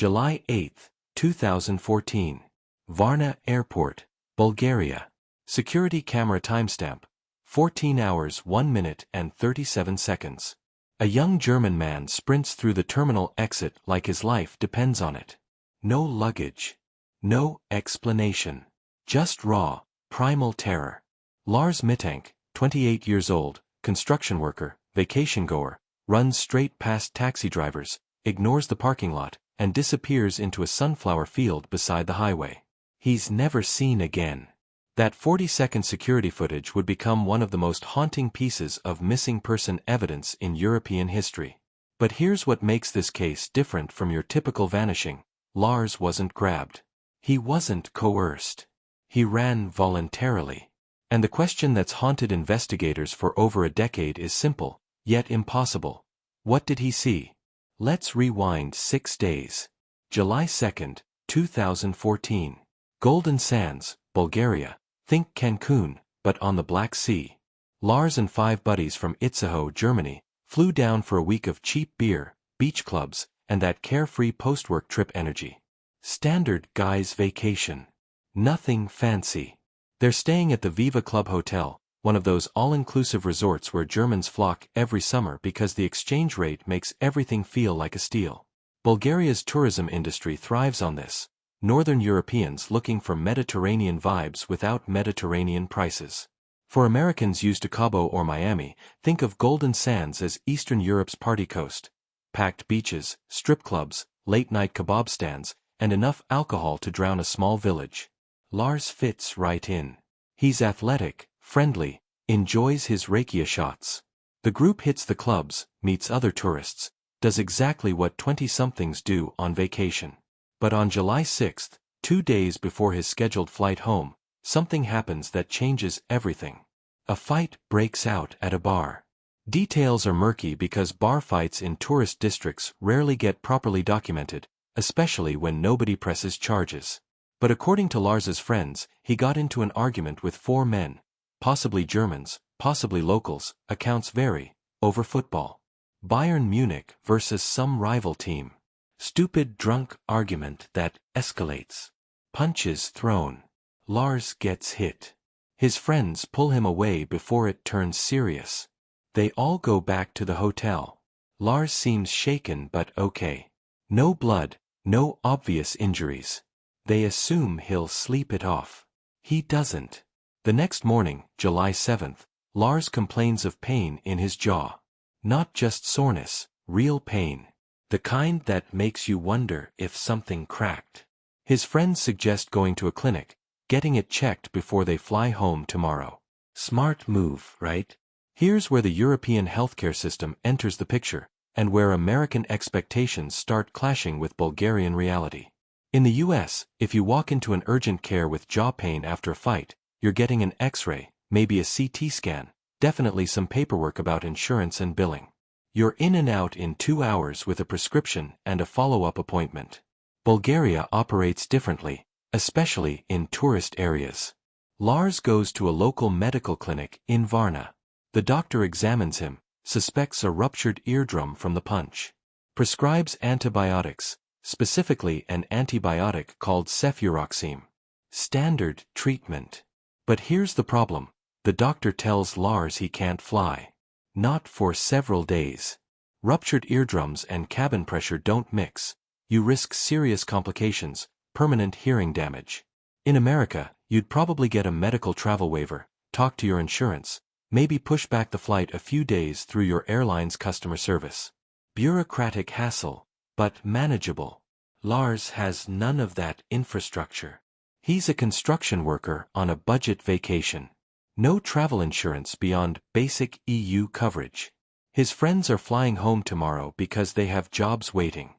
July 8, 2014. Varna Airport, Bulgaria. Security camera timestamp. 14 hours 1 minute and 37 seconds. A young German man sprints through the terminal exit like his life depends on it. No luggage. No explanation. Just raw, primal terror. Lars Mittank, 28 years old, construction worker, vacation goer, runs straight past taxi drivers, ignores the parking lot, and disappears into a sunflower field beside the highway. He's never seen again. That 40-second security footage would become one of the most haunting pieces of missing person evidence in European history. But here's what makes this case different from your typical vanishing. Lars wasn't grabbed. He wasn't coerced. He ran voluntarily. And the question that's haunted investigators for over a decade is simple, yet impossible. What did he see? Let's rewind 6 days. July 2, 2014. Golden Sands, Bulgaria. Think Cancun, but on the Black Sea. Lars and 5 buddies from Itzehoe, Germany, flew down for a week of cheap beer, beach clubs, and that carefree post-work trip energy. Standard guy's vacation. Nothing fancy. They're staying at the Viva Club Hotel, one of those all-inclusive resorts where Germans flock every summer because the exchange rate makes everything feel like a steal. Bulgaria's tourism industry thrives on this. Northern Europeans looking for Mediterranean vibes without Mediterranean prices. For Americans used to Cabo or Miami, think of Golden Sands as Eastern Europe's party coast. Packed beaches, strip clubs, late-night kebab stands, and enough alcohol to drown a small village. Lars fits right in. He's athletic, friendly, enjoys his rakia shots. The group hits the clubs, meets other tourists, does exactly what 20-somethings do on vacation. But on July 6, 2 days before his scheduled flight home, something happens that changes everything. A fight breaks out at a bar. Details are murky because bar fights in tourist districts rarely get properly documented, especially when nobody presses charges. But according to Lars's friends, he got into an argument with 4 men, possibly Germans, possibly locals, accounts vary, over football. Bayern Munich versus some rival team. Stupid drunk argument that escalates. Punches thrown. Lars gets hit. His friends pull him away before it turns serious. They all go back to the hotel. Lars seems shaken but okay. No blood, no obvious injuries. They assume he'll sleep it off. He doesn't. The next morning, July 7, Lars complains of pain in his jaw. Not just soreness, real pain. The kind that makes you wonder if something cracked. His friends suggest going to a clinic, getting it checked before they fly home tomorrow. Smart move, right? Here's where the European healthcare system enters the picture, and where American expectations start clashing with Bulgarian reality. In the US, if you walk into an urgent care with jaw pain after a fight, you're getting an X-ray, maybe a CT scan, definitely some paperwork about insurance and billing. You're in and out in 2 hours with a prescription and a follow-up appointment. Bulgaria operates differently, especially in tourist areas. Lars goes to a local medical clinic in Varna. The doctor examines him, suspects a ruptured eardrum from the punch. Prescribes antibiotics, specifically an antibiotic called cefuroxime. Standard treatment. But here's the problem. The doctor tells Lars he can't fly. Not for several days. Ruptured eardrums and cabin pressure don't mix. You risk serious complications, permanent hearing damage. In America, you'd probably get a medical travel waiver, talk to your insurance, maybe push back the flight a few days through your airline's customer service. Bureaucratic hassle, but manageable. Lars has none of that infrastructure. He's a construction worker on a budget vacation. No travel insurance beyond basic EU coverage. His friends are flying home tomorrow because they have jobs waiting.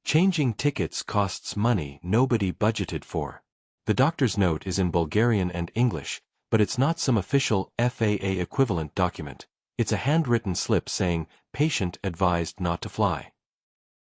Changing tickets costs money nobody budgeted for. The doctor's note is in Bulgarian and English, but it's not some official FAA equivalent document. It's a handwritten slip saying, patient advised not to fly.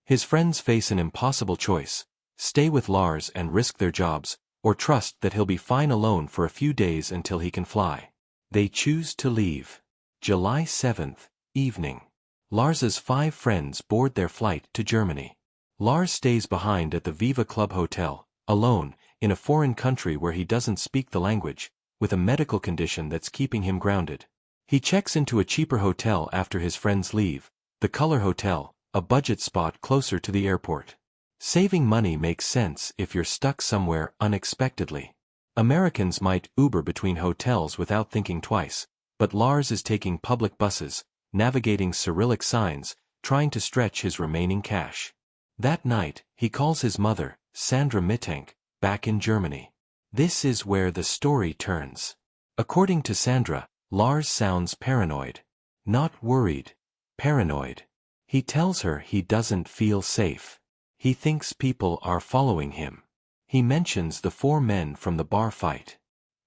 His friends face an impossible choice: stay with Lars and risk their jobs, or trust that he'll be fine alone for a few days until he can fly. They choose to leave. July 7th, evening. Lars's 5 friends board their flight to Germany. Lars stays behind at the Viva Club Hotel, alone, in a foreign country where he doesn't speak the language, with a medical condition that's keeping him grounded. He checks into a cheaper hotel after his friends leave, the Color Hotel, a budget spot closer to the airport. Saving money makes sense if you're stuck somewhere unexpectedly. Americans might Uber between hotels without thinking twice, but Lars is taking public buses, navigating Cyrillic signs, trying to stretch his remaining cash. That night, he calls his mother, Sandra Mittank, back in Germany. This is where the story turns. According to Sandra, Lars sounds paranoid. Not worried. Paranoid. He tells her he doesn't feel safe. He thinks people are following him. He mentions the 4 men from the bar fight.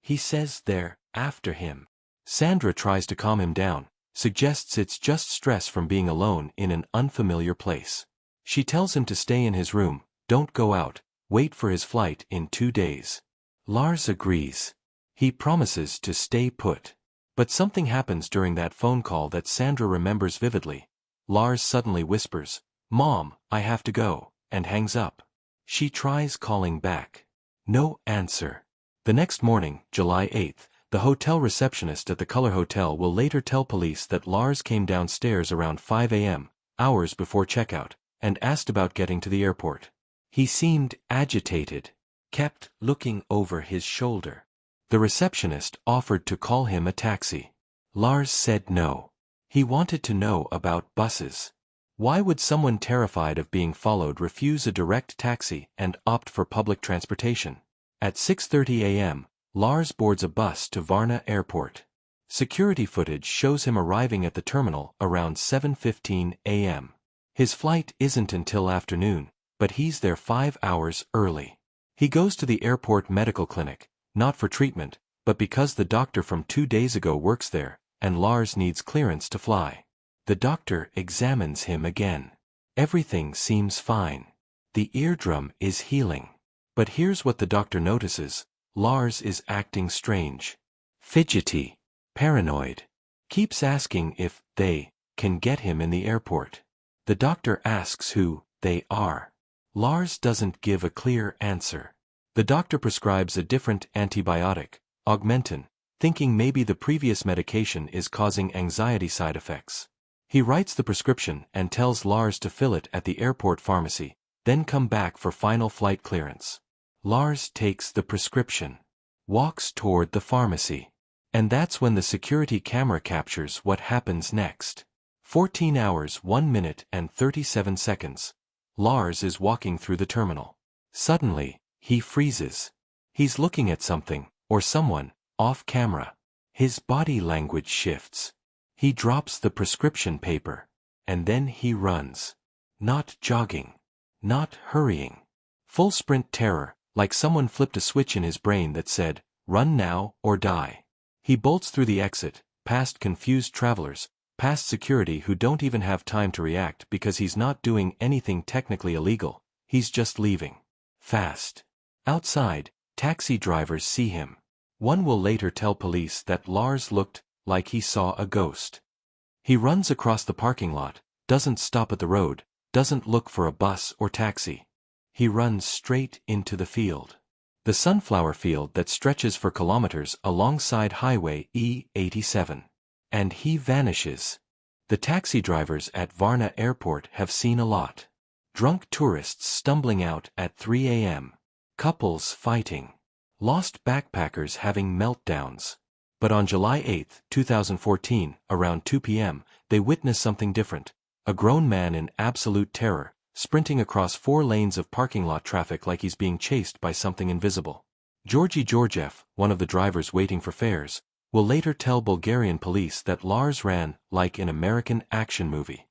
He says they're after him. Sandra tries to calm him down, suggests it's just stress from being alone in an unfamiliar place. She tells him to stay in his room, don't go out, wait for his flight in 2 days. Lars agrees. He promises to stay put. But something happens during that phone call that Sandra remembers vividly. Lars suddenly whispers, "Mom, I have to go," and hangs up. She tries calling back. No answer. The next morning, July 8th, the hotel receptionist at the Color Hotel will later tell police that Lars came downstairs around 5 a.m., hours before checkout, and asked about getting to the airport. He seemed agitated, kept looking over his shoulder. The receptionist offered to call him a taxi. Lars said no. He wanted to know about buses. Why would someone terrified of being followed refuse a direct taxi and opt for public transportation? At 6:30 a.m., Lars boards a bus to Varna Airport. Security footage shows him arriving at the terminal around 7:15 a.m. His flight isn't until afternoon, but he's there 5 hours early. He goes to the airport medical clinic, not for treatment, but because the doctor from 2 days ago works there, and Lars needs clearance to fly. The doctor examines him again. Everything seems fine. The eardrum is healing. But here's what the doctor notices. Lars is acting strange. Fidgety. Paranoid. Keeps asking if they can get him in the airport. The doctor asks who they are. Lars doesn't give a clear answer. The doctor prescribes a different antibiotic, Augmentin, thinking maybe the previous medication is causing anxiety side effects. He writes the prescription and tells Lars to fill it at the airport pharmacy, then come back for final flight clearance. Lars takes the prescription, walks toward the pharmacy. And that's when the security camera captures what happens next. 14 hours 1 minute and 37 seconds. Lars is walking through the terminal. Suddenly, he freezes. He's looking at something, or someone, off camera. His body language shifts. He drops the prescription paper. And then he runs. Not jogging. Not hurrying. Full sprint terror, like someone flipped a switch in his brain that said, "Run now or die." He bolts through the exit, past confused travelers, past security who don't even have time to react because he's not doing anything technically illegal, he's just leaving. Fast. Outside, taxi drivers see him. One will later tell police that Lars looked like he saw a ghost. He runs across the parking lot, doesn't stop at the road, doesn't look for a bus or taxi. He runs straight into the field. The sunflower field that stretches for kilometers alongside Highway E87. And he vanishes. The taxi drivers at Varna Airport have seen a lot. Drunk tourists stumbling out at 3 a.m. Couples fighting. Lost backpackers having meltdowns. But on July 8, 2014, around 2 p.m., they witness something different. A grown man in absolute terror, sprinting across 4 lanes of parking lot traffic like he's being chased by something invisible. Georgi Georgiev, one of the drivers waiting for fares, will later tell Bulgarian police that Lars ran like an American action movie.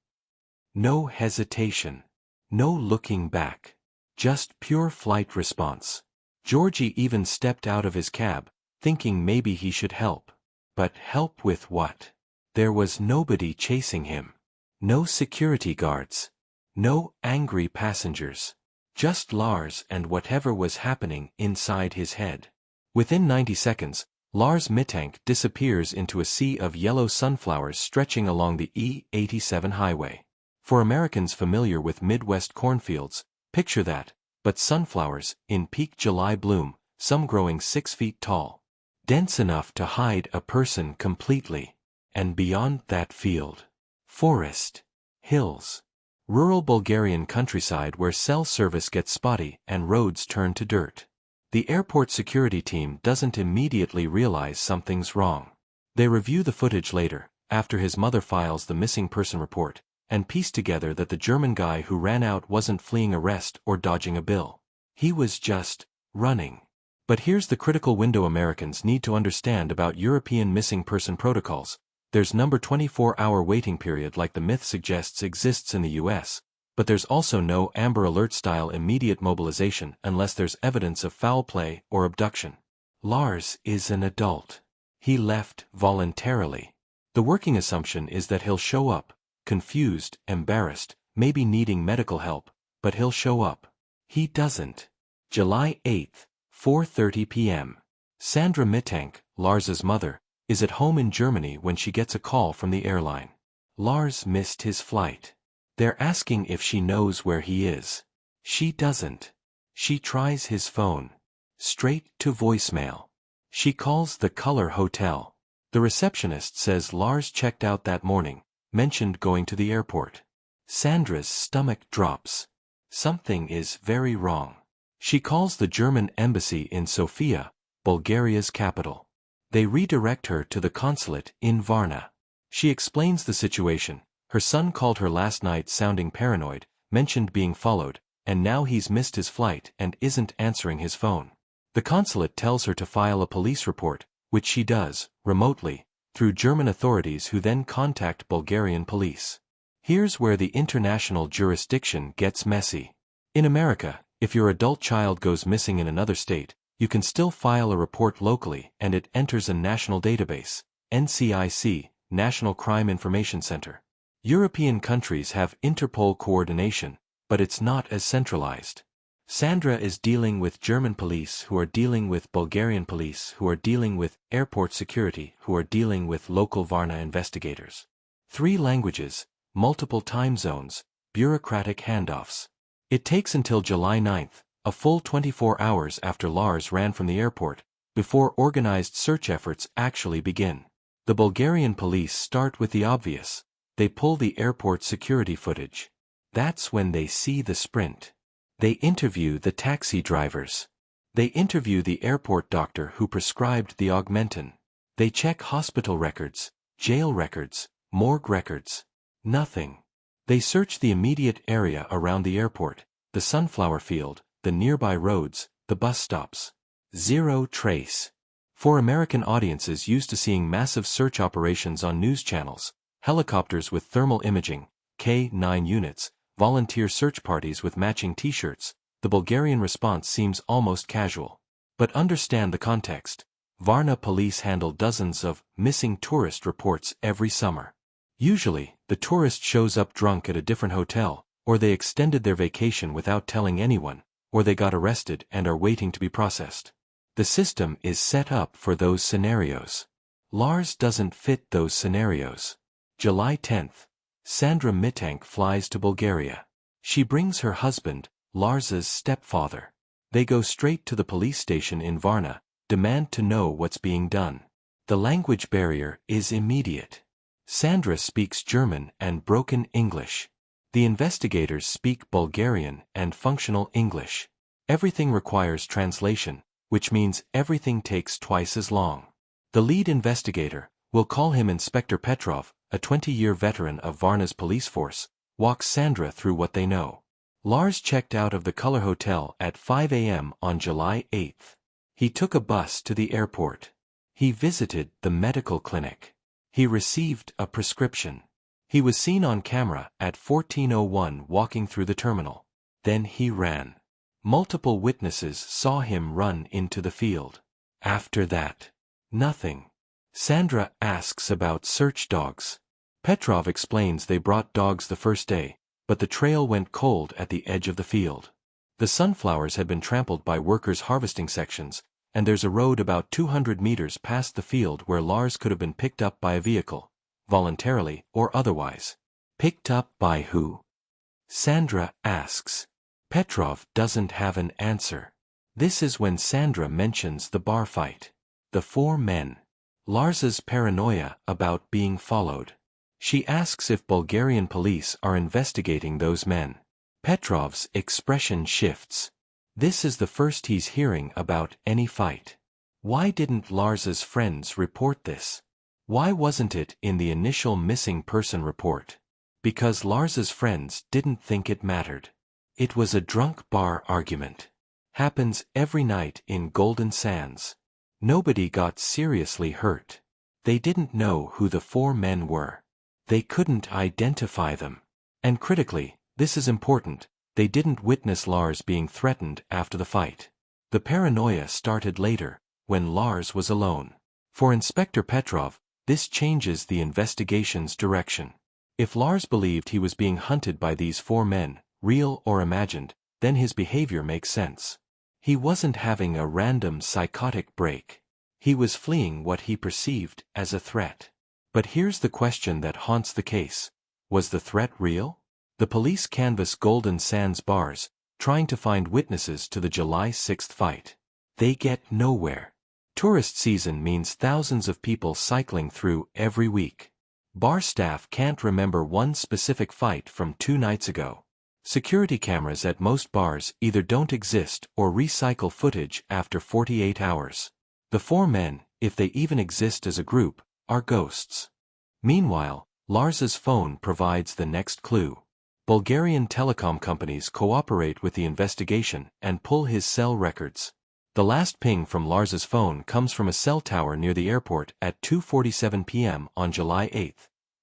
No hesitation. No looking back. Just pure flight response. Georgi even stepped out of his cab, thinking maybe he should help. But help with what? There was nobody chasing him. No security guards. No angry passengers. Just Lars and whatever was happening inside his head. Within 90 seconds, Lars Mittank disappears into a sea of yellow sunflowers stretching along the E87 highway. For Americans familiar with Midwest cornfields, Picture that, but sunflowers, in peak July bloom, some growing 6 feet tall. Dense enough to hide a person completely. And beyond that field. Forest. Hills. Rural Bulgarian countryside where cell service gets spotty and roads turn to dirt. The airport security team doesn't immediately realize something's wrong. They review the footage later, after his mother files the missing person report, and piece together that the German guy who ran out wasn't fleeing arrest or dodging a bill. He was just running. But here's the critical window Americans need to understand about European missing person protocols. There's no 24-hour waiting period like the myth suggests exists in the US, but there's also no Amber Alert-style immediate mobilization unless there's evidence of foul play or abduction. Lars is an adult. He left voluntarily. The working assumption is that he'll show up, confused, embarrassed, maybe needing medical help, but he'll show up. He doesn't. July 8th, 4:30 p.m. Sandra Mittank, Lars's mother, is at home in Germany when she gets a call from the airline. Lars missed his flight. They're asking if she knows where he is. She doesn't. She tries his phone. Straight to voicemail. She calls the Color Hotel. The receptionist says Lars checked out that morning, mentioned going to the airport. Sandra's stomach drops. Something is very wrong. She calls the German embassy in Sofia, Bulgaria's capital. They redirect her to the consulate in Varna. She explains the situation. Her son called her last night sounding paranoid, mentioned being followed, and now he's missed his flight and isn't answering his phone. The consulate tells her to file a police report, which she does, remotely, through German authorities who then contact Bulgarian police. Here's where the international jurisdiction gets messy. In America, if your adult child goes missing in another state, you can still file a report locally and it enters a national database, NCIC, National Crime Information Center. European countries have Interpol coordination, but it's not as centralized. Sandra is dealing with German police who are dealing with Bulgarian police who are dealing with airport security who are dealing with local Varna investigators. 3 languages, multiple time zones, bureaucratic handoffs. It takes until July 9th, a full 24 hours after Lars ran from the airport, before organized search efforts actually begin. The Bulgarian police start with the obvious. They pull the airport security footage. That's when they see the sprint. They interview the taxi drivers. They interview the airport doctor who prescribed the Augmentin. They check hospital records, jail records, morgue records. Nothing. They search the immediate area around the airport, the sunflower field, the nearby roads, the bus stops. Zero trace. For American audiences used to seeing massive search operations on news channels, helicopters with thermal imaging, K-9 units, volunteer search parties with matching t-shirts, the Bulgarian response seems almost casual. But understand the context. Varna police handle dozens of missing tourist reports every summer. Usually, the tourist shows up drunk at a different hotel, or they extended their vacation without telling anyone, or they got arrested and are waiting to be processed. The system is set up for those scenarios. Lars doesn't fit those scenarios. July 10th. Sandra Mittank flies to Bulgaria. She brings her husband, Lars's stepfather. They go straight to the police station in Varna, demand to know what's being done. The language barrier is immediate. Sandra speaks German and broken English. The investigators speak Bulgarian and functional English. Everything requires translation, which means everything takes twice as long. The lead investigator, we'll call him Inspector Petrov, a 20-year veteran of Varna's police force, walks Sandra through what they know. Lars checked out of the Color Hotel at 5 a.m. on July 8th. He took a bus to the airport. He visited the medical clinic. He received a prescription. He was seen on camera at 14:01 walking through the terminal. Then he ran. Multiple witnesses saw him run into the field. After that, nothing. Sandra asks about search dogs. Petrov explains they brought dogs the first day, but the trail went cold at the edge of the field. The sunflowers had been trampled by workers harvesting sections, and there's a road about 200 meters past the field where Lars could have been picked up by a vehicle, voluntarily or otherwise. Picked up by who? Sandra asks. Petrov doesn't have an answer. This is when Sandra mentions the bar fight. The four men. Lars's paranoia about being followed. She asks if Bulgarian police are investigating those men. Petrov's expression shifts. This is the first he's hearing about any fight. Why didn't Lars's friends report this? Why wasn't it in the initial missing person report? Because Lars's friends didn't think it mattered. It was a drunk bar argument. Happens every night in Golden Sands. Nobody got seriously hurt. They didn't know who the four men were. They couldn't identify them. And critically, this is important, they didn't witness Lars being threatened after the fight. The paranoia started later, when Lars was alone. For Inspector Petrov, this changes the investigation's direction. If Lars believed he was being hunted by these four men, real or imagined, then his behavior makes sense. He wasn't having a random psychotic break. He was fleeing what he perceived as a threat. But here's the question that haunts the case. Was the threat real? The police canvass Golden Sands bars, trying to find witnesses to the July 6th fight. They get nowhere. Tourist season means thousands of people cycling through every week. Bar staff can't remember one specific fight from 2 nights ago. Security cameras at most bars either don't exist or recycle footage after 48 hours. The four men, if they even exist as a group, are ghosts. Meanwhile, Lars's phone provides the next clue. Bulgarian telecom companies cooperate with the investigation and pull his cell records. The last ping from Lars's phone comes from a cell tower near the airport at 2:47 p.m. on July 8,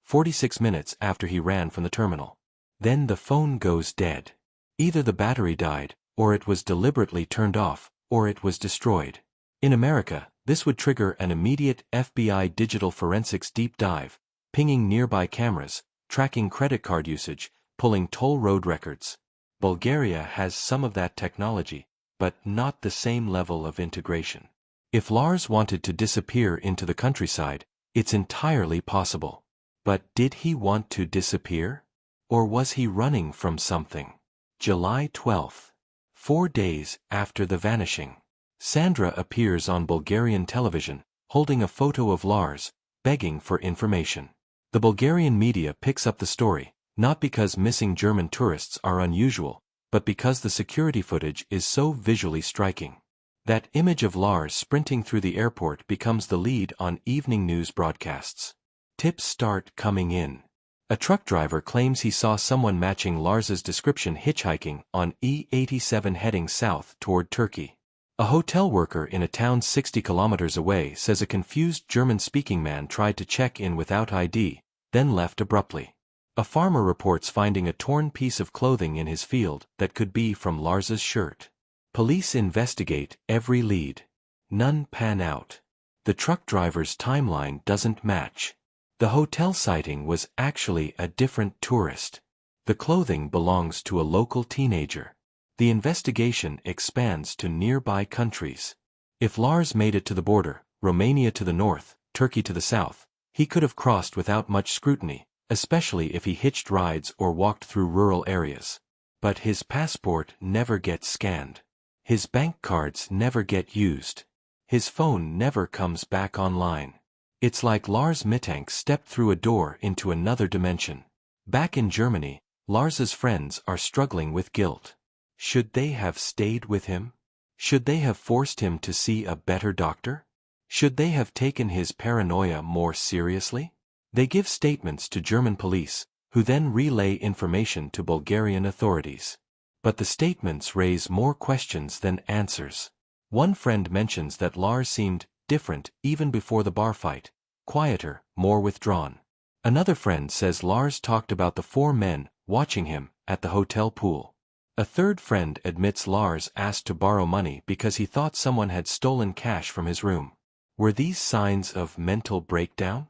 46 minutes after he ran from the terminal. Then the phone goes dead. Either the battery died, or it was deliberately turned off, or it was destroyed. In America, this would trigger an immediate FBI digital forensics deep dive, pinging nearby cameras, tracking credit card usage, pulling toll road records. Bulgaria has some of that technology, but not the same level of integration. If Lars wanted to disappear into the countryside, it's entirely possible. But did he want to disappear? Or was he running from something? July 12th. 4 days after the vanishing. Sandra appears on Bulgarian television, holding a photo of Lars, begging for information. The Bulgarian media picks up the story, not because missing German tourists are unusual, but because the security footage is so visually striking. That image of Lars sprinting through the airport becomes the lead on evening news broadcasts. Tips start coming in. A truck driver claims he saw someone matching Lars's description hitchhiking on E87 heading south toward Turkey. A hotel worker in a town 60 kilometers away says a confused German-speaking man tried to check in without ID, then left abruptly. A farmer reports finding a torn piece of clothing in his field that could be from Lars's shirt. Police investigate every lead. None pan out. The truck driver's timeline doesn't match. The hotel sighting was actually a different tourist. The clothing belongs to a local teenager. The investigation expands to nearby countries. If Lars made it to the border, Romania to the north, Turkey to the south, he could have crossed without much scrutiny, especially if he hitched rides or walked through rural areas. But his passport never gets scanned. His bank cards never get used. His phone never comes back online. It's like Lars Mittank stepped through a door into another dimension. Back in Germany, Lars's friends are struggling with guilt. Should they have stayed with him? Should they have forced him to see a better doctor? Should they have taken his paranoia more seriously? They give statements to German police, who then relay information to Bulgarian authorities. But the statements raise more questions than answers. One friend mentions that Lars seemed different even before the bar fight, quieter, more withdrawn. Another friend says Lars talked about the four men watching him at the hotel pool. A third friend admits Lars asked to borrow money because he thought someone had stolen cash from his room. Were these signs of mental breakdown?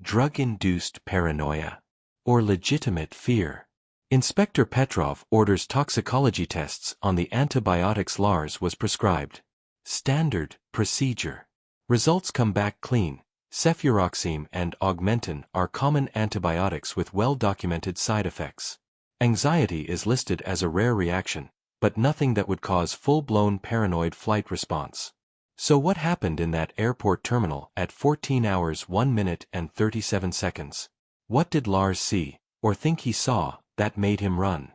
Drug-induced paranoia? Or legitimate fear? Inspector Petrov orders toxicology tests on the antibiotics Lars was prescribed. Standard procedure. Results come back clean. Cefuroxime and Augmentin are common antibiotics with well-documented side effects. Anxiety is listed as a rare reaction, but nothing that would cause full-blown paranoid flight response. So what happened in that airport terminal at 14 hours 1 minute and 37 seconds? What did Lars see, or think he saw, that made him run?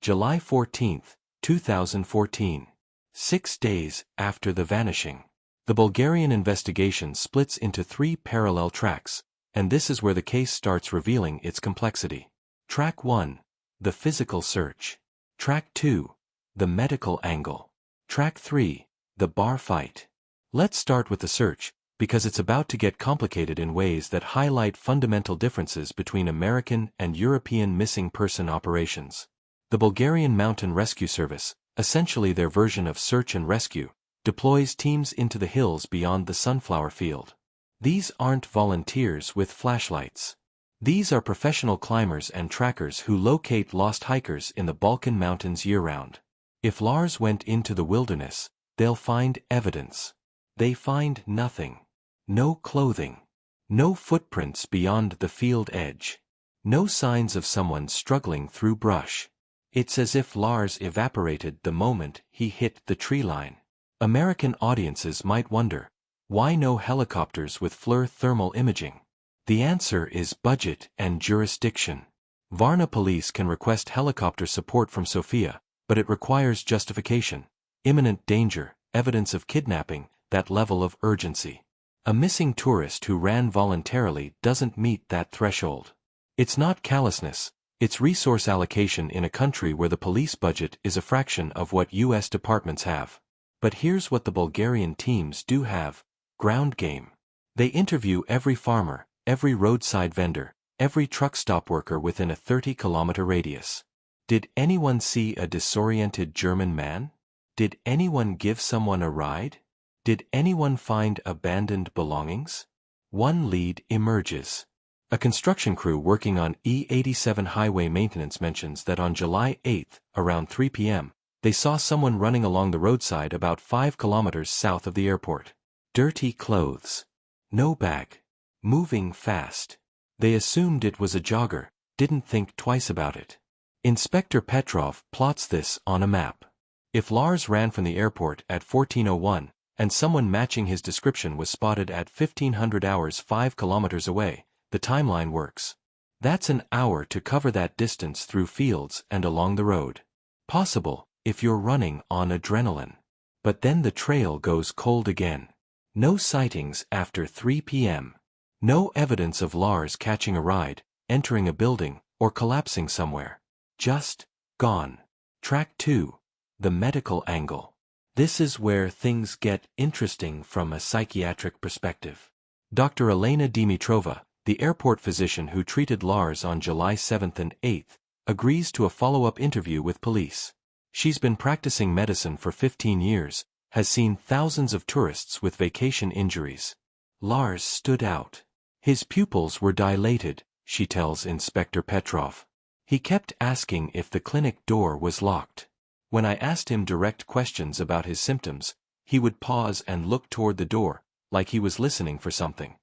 July 14, 2014. 6 days after the vanishing. The Bulgarian investigation splits into 3 parallel tracks, and this is where the case starts revealing its complexity. Track 1. The physical search. Track 2. The medical angle. Track 3. The bar fight. Let's start with the search, because it's about to get complicated in ways that highlight fundamental differences between American and European missing person operations. The Bulgarian Mountain Rescue Service, essentially their version of search and rescue, deploys teams into the hills beyond the sunflower field. These aren't volunteers with flashlights. These are professional climbers and trackers who locate lost hikers in the Balkan Mountains year-round. If Lars went into the wilderness, they'll find evidence. They find nothing. No clothing. No footprints beyond the field edge. No signs of someone struggling through brush. It's as if Lars evaporated the moment he hit the tree line. American audiences might wonder, why no helicopters with FLIR thermal imaging? The answer is budget and jurisdiction. Varna police can request helicopter support from Sofia, but it requires justification, imminent danger, evidence of kidnapping, that level of urgency. A missing tourist who ran voluntarily doesn't meet that threshold. It's not callousness, it's resource allocation in a country where the police budget is a fraction of what U.S. departments have. But here's what the Bulgarian teams do have: ground game. They interview every farmer, every roadside vendor, every truck stop worker within a 30-kilometer radius. Did anyone see a disoriented German man? Did anyone give someone a ride? Did anyone find abandoned belongings? One lead emerges. A construction crew working on E87 highway maintenance mentions that on July 8, around 3 p.m., they saw someone running along the roadside about 5 kilometers south of the airport. Dirty clothes. No bag. Moving fast. They assumed it was a jogger, didn't think twice about it. Inspector Petrov plots this on a map. If Lars ran from the airport at 14:01, and someone matching his description was spotted at 1500 hours 5 kilometers away, the timeline works. That's an hour to cover that distance through fields and along the road. Possible, if you're running on adrenaline. But then the trail goes cold again. No sightings after 3 p.m. No evidence of Lars catching a ride, entering a building, or collapsing somewhere. Just gone. Track 2. The medical angle. This is where things get interesting from a psychiatric perspective. Dr. Elena Dimitrova, the airport physician who treated Lars on July 7 and 8, agrees to a follow-up interview with police. She's been practicing medicine for 15 years, has seen thousands of tourists with vacation injuries. Lars stood out. His pupils were dilated, she tells Inspector Petrov. He kept asking if the clinic door was locked. When I asked him direct questions about his symptoms, he would pause and look toward the door, like he was listening for something.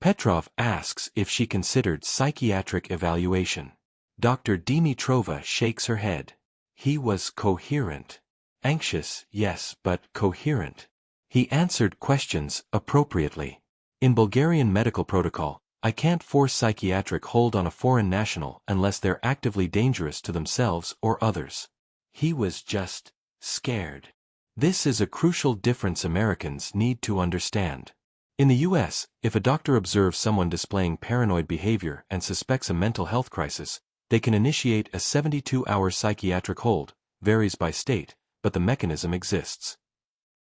Petrov asks if she considered psychiatric evaluation. Dr. Dimitrova shakes her head. He was coherent. Anxious, yes, but coherent. He answered questions appropriately. In Bulgarian medical protocol, I can't force psychiatric hold on a foreign national unless they're actively dangerous to themselves or others. He was just scared. This is a crucial difference Americans need to understand. In the U.S., if a doctor observes someone displaying paranoid behavior and suspects a mental health crisis, they can initiate a 72-hour psychiatric hold, varies by state, but the mechanism exists.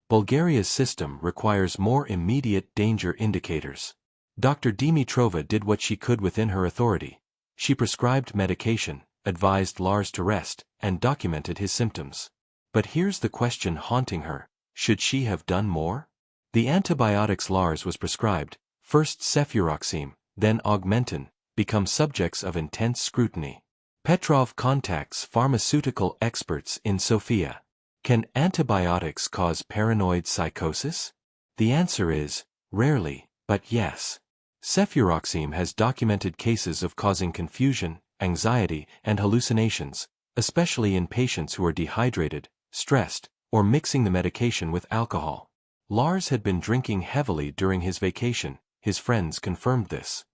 Bulgaria's system requires more immediate danger indicators. Dr. Dimitrova did what she could within her authority. She prescribed medication, advised Lars to rest, and documented his symptoms. But here's the question haunting her: should she have done more? The antibiotics Lars was prescribed, first cefuroxime, then Augmentin, become subjects of intense scrutiny. Petrov contacts pharmaceutical experts in Sofia. Can antibiotics cause paranoid psychosis? The answer is, rarely, but yes. Cefuroxime has documented cases of causing confusion, anxiety, and hallucinations, especially in patients who are dehydrated, stressed, or mixing the medication with alcohol. Lars had been drinking heavily during his vacation, his friends confirmed this.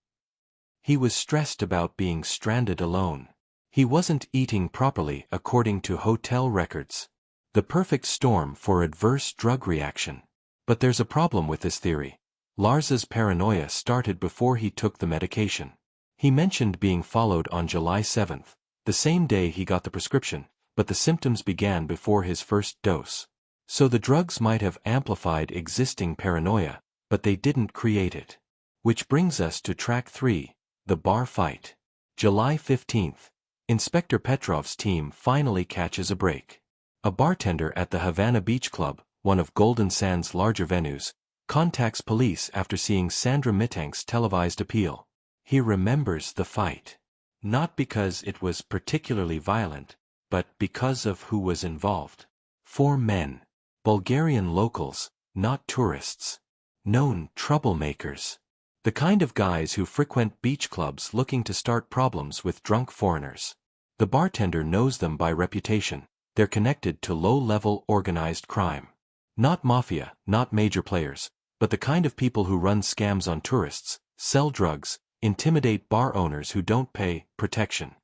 He was stressed about being stranded alone. He wasn't eating properly according to hotel records. The perfect storm for adverse drug reaction. But there's a problem with this theory. Lars's paranoia started before he took the medication. He mentioned being followed on July 7th, the same day he got the prescription, but the symptoms began before his first dose. So the drugs might have amplified existing paranoia, but they didn't create it. Which brings us to track 3, the bar fight. July 15th. Inspector Petrov's team finally catches a break. A bartender at the Havana Beach Club, one of Golden Sands' larger venues, contacts police after seeing Sandra Mittank's televised appeal. He remembers the fight. Not because it was particularly violent, but because of who was involved. 4 men. Bulgarian locals, not tourists. Known troublemakers. The kind of guys who frequent beach clubs looking to start problems with drunk foreigners. The bartender knows them by reputation. They're connected to low-level organized crime. Not mafia, not major players, but the kind of people who run scams on tourists, sell drugs, intimidate bar owners who don't pay protection.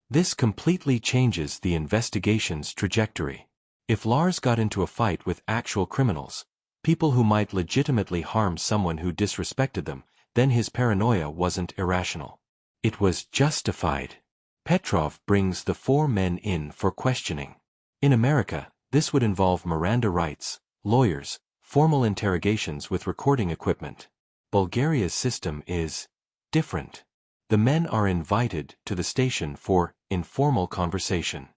This completely changes the investigation's trajectory. If Lars got into a fight with actual criminals, people who might legitimately harm someone who disrespected them, then his paranoia wasn't irrational. It was justified. Petrov brings the 4 men in for questioning. In America, this would involve Miranda rights, lawyers, formal interrogations with recording equipment. Bulgaria's system is different. The men are invited to the station for informal conversation.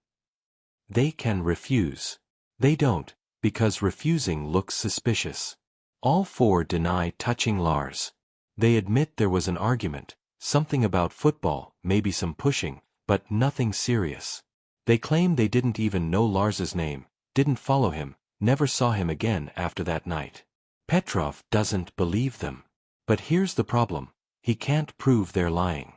They can refuse. They don't, because refusing looks suspicious. All 4 deny touching Lars. They admit there was an argument, something about football, maybe some pushing, but nothing serious. They claim they didn't even know Lars's name, didn't follow him, never saw him again after that night. Petrov doesn't believe them. But here's the problem. He can't prove they're lying.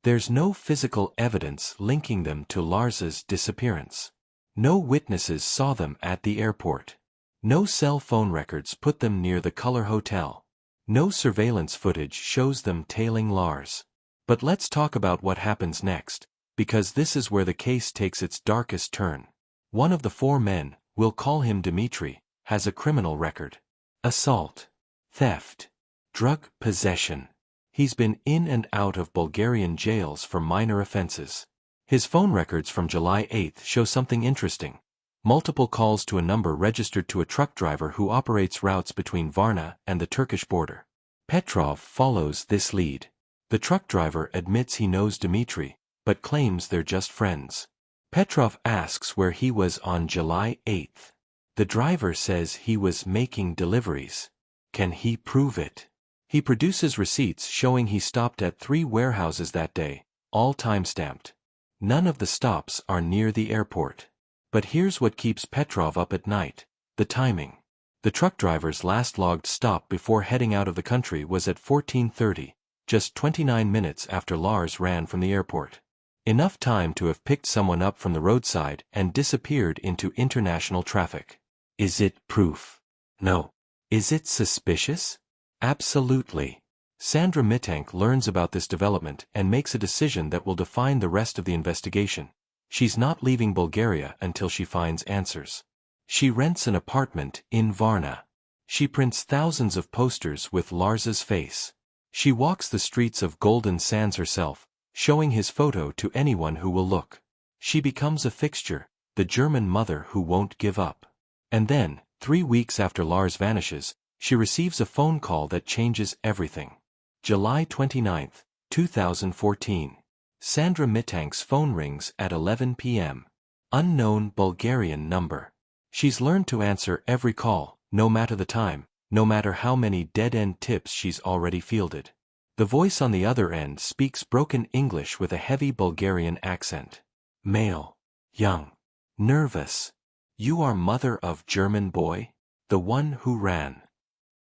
There's no physical evidence linking them to Lars's disappearance. No witnesses saw them at the airport. No cell phone records put them near the Color Hotel. No surveillance footage shows them tailing Lars. But let's talk about what happens next, because this is where the case takes its darkest turn. One of the 4 men, we'll call him Dmitry, has a criminal record. Assault. Theft. Drug possession. He's been in and out of Bulgarian jails for minor offenses. His phone records from July 8th show something interesting. Multiple calls to a number registered to a truck driver who operates routes between Varna and the Turkish border. Petrov follows this lead. The truck driver admits he knows Dmitry, but claims they're just friends. Petrov asks where he was on July 8th. The driver says he was making deliveries. Can he prove it? He produces receipts showing he stopped at 3 warehouses that day, all time-stamped. None of the stops are near the airport. But here's what keeps Petrov up at night: the timing. The truck driver's last logged stop before heading out of the country was at 14:30, just 29 minutes after Lars ran from the airport. Enough time to have picked someone up from the roadside and disappeared into international traffic. Is it proof? No. Is it suspicious? Absolutely. Sandra Mittank learns about this development and makes a decision that will define the rest of the investigation. She's not leaving Bulgaria until she finds answers. She rents an apartment in Varna. She prints thousands of posters with Lars's face. She walks the streets of Golden Sands herself, showing his photo to anyone who will look. She becomes a fixture, the German mother who won't give up. And then, 3 weeks after Lars vanishes, she receives a phone call that changes everything. July 29, 2014. Sandra Mittank's phone rings at 11 p.m. Unknown Bulgarian number. She's learned to answer every call, no matter the time, no matter how many dead-end tips she's already fielded. The voice on the other end speaks broken English with a heavy Bulgarian accent. Male. Young. Nervous. You are mother of German boy? The one who ran.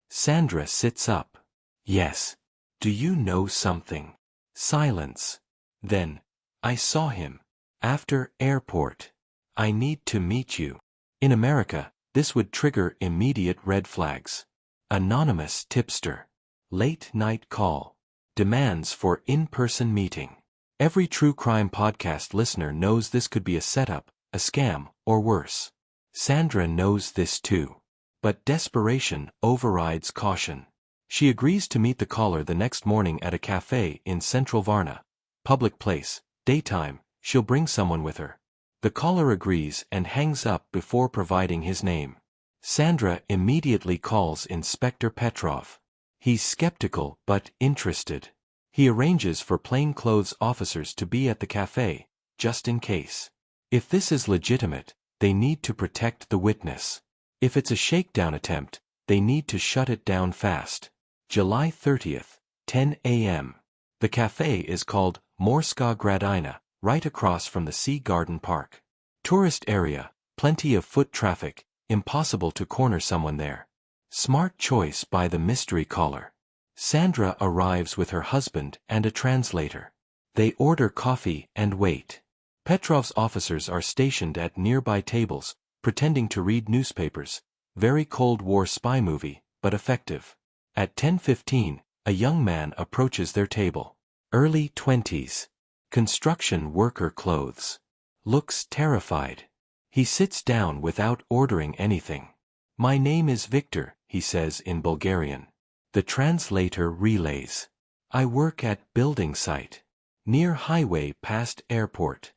Sandra sits up. Yes. Do you know something? Silence. Then, I saw him. After airport. I need to meet you. In America, this would trigger immediate red flags. Anonymous tipster. Late night call. Demands for in-person meeting. Every true crime podcast listener knows this could be a setup, a scam, or worse. Sandra knows this too. But desperation overrides caution. She agrees to meet the caller the next morning at a cafe in central Varna. Public place, daytime, she'll bring someone with her. The caller agrees and hangs up before providing his name. Sandra immediately calls Inspector Petrov. He's skeptical but interested. He arranges for plainclothes officers to be at the cafe, just in case. If this is legitimate, they need to protect the witness. If it's a shakedown attempt, they need to shut it down fast. July 30th, 10 a.m. The cafe is called Morska Gradina, right across from the Sea Garden Park. Tourist area, plenty of foot traffic, impossible to corner someone there. Smart choice by the mystery caller. Sandra arrives with her husband and a translator. They order coffee and wait. Petrov's officers are stationed at nearby tables, pretending to read newspapers. Very Cold War spy movie, but effective. At 10:15, a young man approaches their table. Early 20s. Construction worker clothes. Looks terrified. He sits down without ordering anything. My name is Victor, he says in Bulgarian. The translator relays. I work at building site. Near highway past airport.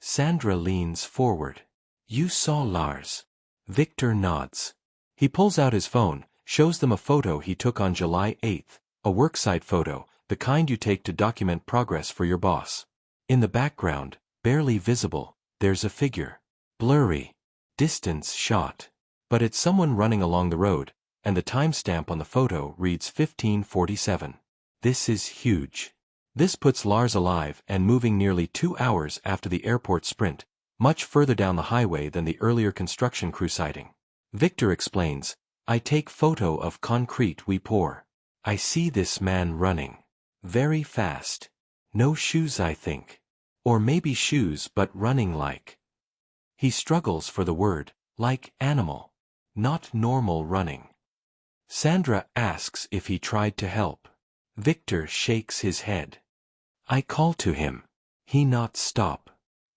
Sandra leans forward. You saw Lars. Victor nods. He pulls out his phone, shows them a photo he took on July 8th, a worksite photo, the kind you take to document progress for your boss. In the background, barely visible, there's a figure. Blurry. Distance shot. But it's someone running along the road, and the timestamp on the photo reads 15:47. This is huge. This puts Lars alive and moving nearly 2 hours after the airport sprint, much further down the highway than the earlier construction crew sighting. Victor explains, I take photo of concrete we pour. I see this man running. Very fast. No shoes I think. Or maybe shoes but running like. He struggles for the word, like animal. Not normal running. Sandra asks if he tried to help. Victor shakes his head. I call to him. He not stop.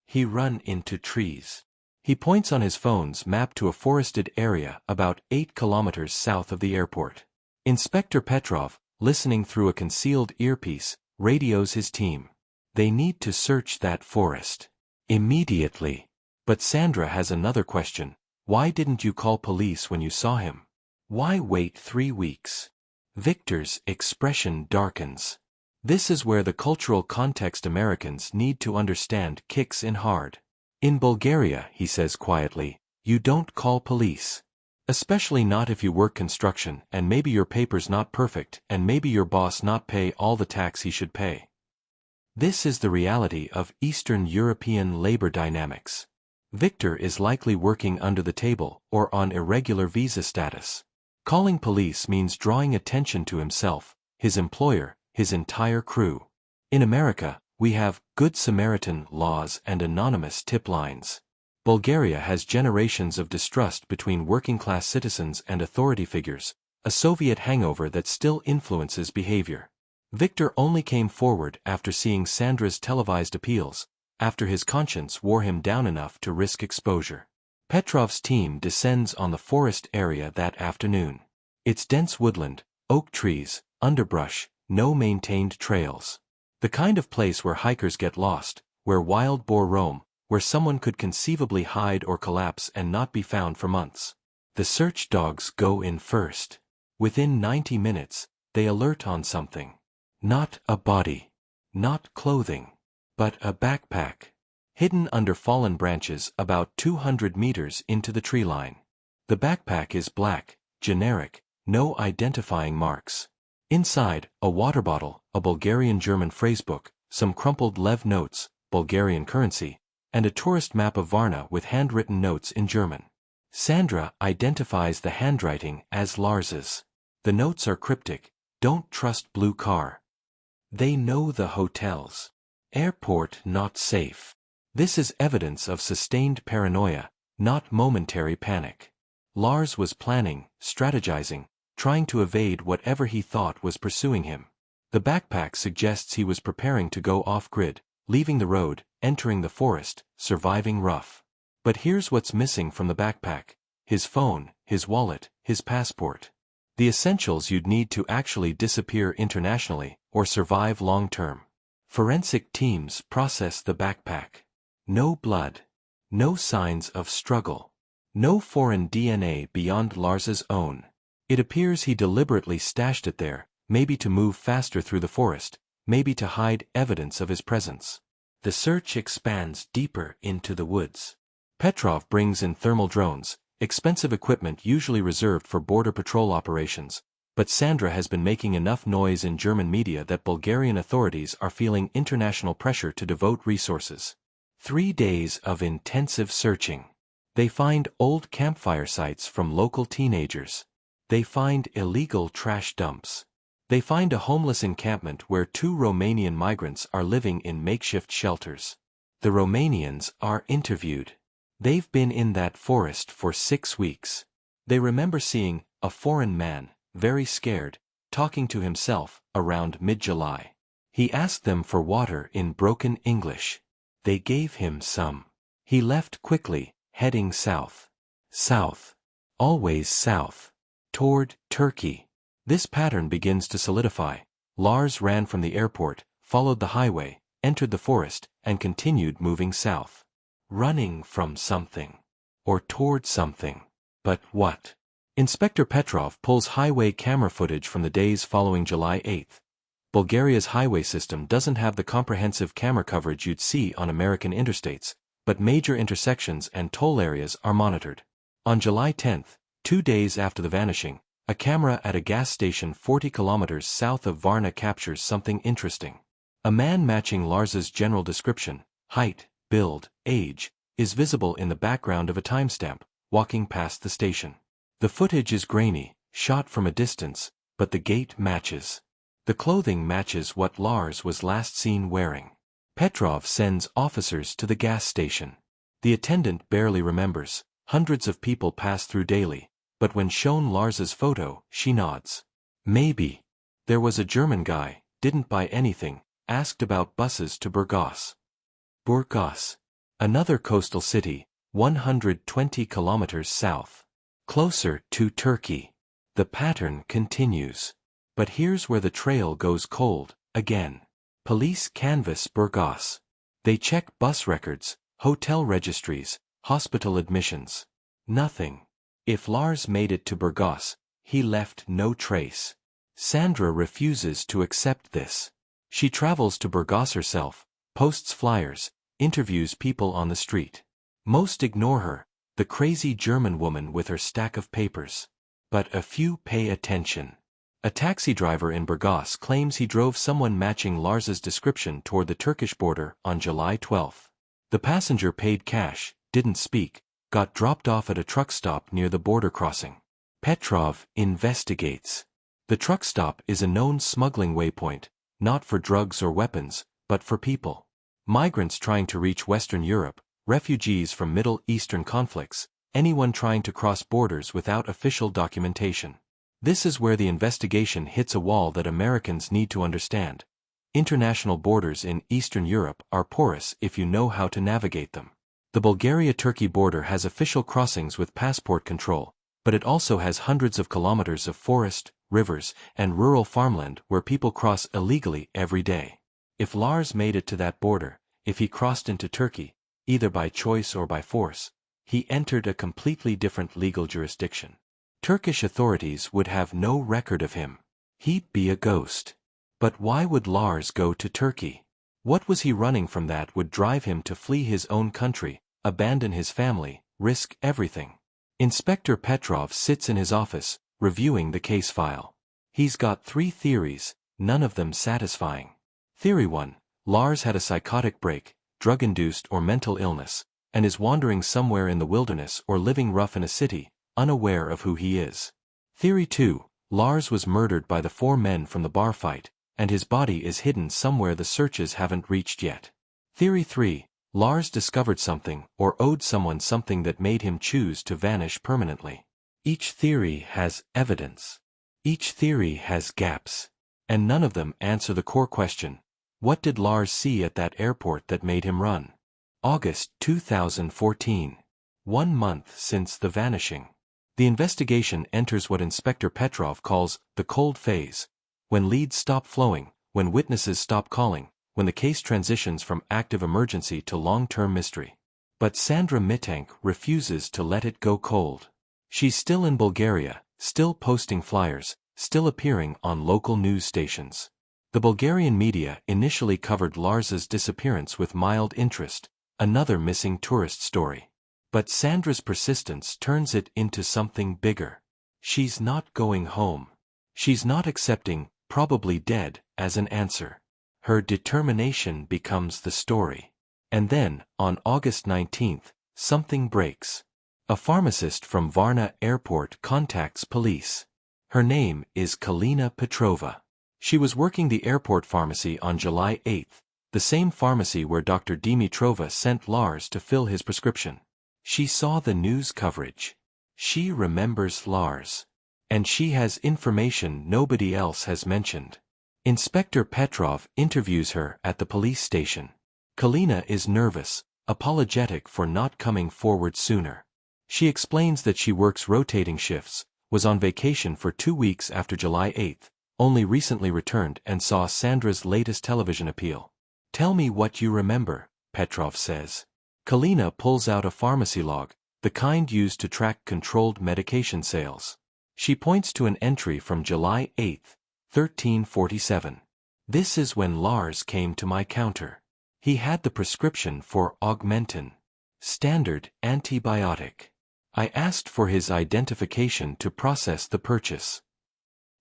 He run into trees. He points on his phone's map to a forested area about 8 kilometers south of the airport. Inspector Petrov, listening through a concealed earpiece, radios his team. They need to search that forest. Immediately. But Sandra has another question. Why didn't you call police when you saw him? Why wait 3 weeks? Victor's expression darkens. This is where the cultural context Americans need to understand kicks in hard. In Bulgaria, he says quietly, you don't call police. Especially not if you work construction and maybe your paper's not perfect and maybe your boss not pay all the tax he should pay. This is the reality of Eastern European labor dynamics. Victor is likely working under the table or on irregular visa status. Calling police means drawing attention to himself, his employer, his entire crew. In America, we have Good Samaritan laws and anonymous tip lines. Bulgaria has generations of distrust between working-class citizens and authority figures, a Soviet hangover that still influences behavior. Victor only came forward after seeing Sandra's televised appeals, after his conscience wore him down enough to risk exposure. Petrov's team descends on the forest area that afternoon. It's dense woodland, oak trees, underbrush, no maintained trails. The kind of place where hikers get lost, where wild boar roam, where someone could conceivably hide or collapse and not be found for months. The search dogs go in first. Within 90 minutes, they alert on something. Not a body. Not clothing. But a backpack. Hidden under fallen branches about 200 meters into the tree line. The backpack is black, generic, no identifying marks. Inside, a water bottle, a Bulgarian-German phrasebook, some crumpled Lev notes, Bulgarian currency, and a tourist map of Varna with handwritten notes in German. Sandra identifies the handwriting as Lars's. The notes are cryptic. Don't trust blue car. They know the hotels. Airport not safe. This is evidence of sustained paranoia, not momentary panic. Lars was planning, strategizing, trying to evade whatever he thought was pursuing him. The backpack suggests he was preparing to go off-grid, leaving the road, entering the forest, surviving rough. But here's what's missing from the backpack: his phone, his wallet, his passport. The essentials you'd need to actually disappear internationally, or survive long-term. Forensic teams process the backpack. No blood. No signs of struggle. No foreign DNA beyond Lars's own. It appears he deliberately stashed it there, maybe to move faster through the forest, maybe to hide evidence of his presence. The search expands deeper into the woods. Petrov brings in thermal drones, expensive equipment usually reserved for border patrol operations, but Sandra has been making enough noise in German media that Bulgarian authorities are feeling international pressure to devote resources. 3 days of intensive searching. They find old campfire sites from local teenagers. They find illegal trash dumps. They find a homeless encampment where 2 Romanian migrants are living in makeshift shelters. The Romanians are interviewed. They've been in that forest for 6 weeks. They remember seeing a foreign man, very scared, talking to himself around mid-July. He asked them for water in broken English. They gave him some. He left quickly, heading south. South. Always south. Toward Turkey. This pattern begins to solidify. Lars ran from the airport, followed the highway, entered the forest, and continued moving south. Running from something. Or toward something. But what? Inspector Petrov pulls highway camera footage from the days following July 8. Bulgaria's highway system doesn't have the comprehensive camera coverage you'd see on American interstates, but major intersections and toll areas are monitored. On July 10, 2 days after the vanishing, a camera at a gas station 40 kilometers south of Varna captures something interesting. A man matching Lars's general description, height, build, age, is visible in the background of a timestamp, walking past the station. The footage is grainy, shot from a distance, but the gait matches. The clothing matches what Lars was last seen wearing. Petrov sends officers to the gas station. The attendant barely remembers. Hundreds of people pass through daily, but when shown Lars's photo, she nods. Maybe. There was a German guy, didn't buy anything, asked about buses to Burgos. Burgos. Another coastal city, 120 kilometers south. Closer to Turkey. The pattern continues. But here's where the trail goes cold, again. Police canvass Burgos. They check bus records, hotel registries, hospital admissions. Nothing. If Lars made it to Burgos, he left no trace. Sandra refuses to accept this. She travels to Burgos herself, posts flyers, interviews people on the street. Most ignore her, the crazy German woman with her stack of papers. But a few pay attention. A taxi driver in Burgos claims he drove someone matching Lars's description toward the Turkish border on July 12. The passenger paid cash, didn't speak, got dropped off at a truck stop near the border crossing. Petrov investigates. The truck stop is a known smuggling waypoint, not for drugs or weapons, but for people. Migrants trying to reach Western Europe, refugees from Middle Eastern conflicts, anyone trying to cross borders without official documentation. This is where the investigation hits a wall that Americans need to understand. International borders in Eastern Europe are porous if you know how to navigate them. The Bulgaria-Turkey border has official crossings with passport control, but it also has hundreds of kilometers of forest, rivers, and rural farmland where people cross illegally every day. If Lars made it to that border, if he crossed into Turkey, either by choice or by force, he entered a completely different legal jurisdiction. Turkish authorities would have no record of him. He'd be a ghost. But why would Lars go to Turkey? What was he running from that would drive him to flee his own country, abandon his family, risk everything? Inspector Petrov sits in his office, reviewing the case file. He's got 3 theories, none of them satisfying. Theory 1, Lars had a psychotic break, drug-induced or mental illness, and is wandering somewhere in the wilderness or living rough in a city, unaware of who he is. Theory 2, Lars was murdered by the 4 men from the bar fight, and his body is hidden somewhere the searches haven't reached yet. Theory 3, Lars discovered something or owed someone something that made him choose to vanish permanently. Each theory has evidence. Each theory has gaps. And none of them answer the core question: what did Lars see at that airport that made him run? August 2014. 1 month since the vanishing. The investigation enters what Inspector Petrov calls the cold phase, when leads stop flowing, when witnesses stop calling, when the case transitions from active emergency to long-term mystery. But Sandra Mittank refuses to let it go cold. She's still in Bulgaria, still posting flyers, still appearing on local news stations. The Bulgarian media initially covered Lars's disappearance with mild interest, another missing tourist story. But Sandra's persistence turns it into something bigger. She's not going home. She's not accepting "probably dead" as an answer. Her determination becomes the story. And then, on August 19th, something breaks. A pharmacist from Varna Airport contacts police. Her name is Kalina Petrova. She was working the airport pharmacy on July 8th, the same pharmacy where Dr. Dimitrova sent Lars to fill his prescription. She saw the news coverage. She remembers Lars. And she has information nobody else has mentioned. Inspector Petrov interviews her at the police station. Kalina is nervous, apologetic for not coming forward sooner. She explains that she works rotating shifts, was on vacation for 2 weeks after July 8th, only recently returned and saw Sandra's latest television appeal. "Tell me what you remember," Petrov says. Kalina pulls out a pharmacy log, the kind used to track controlled medication sales. She points to an entry from July 8th, 1347. "This is when Lars came to my counter. He had the prescription for Augmentin, standard antibiotic. I asked for his identification to process the purchase."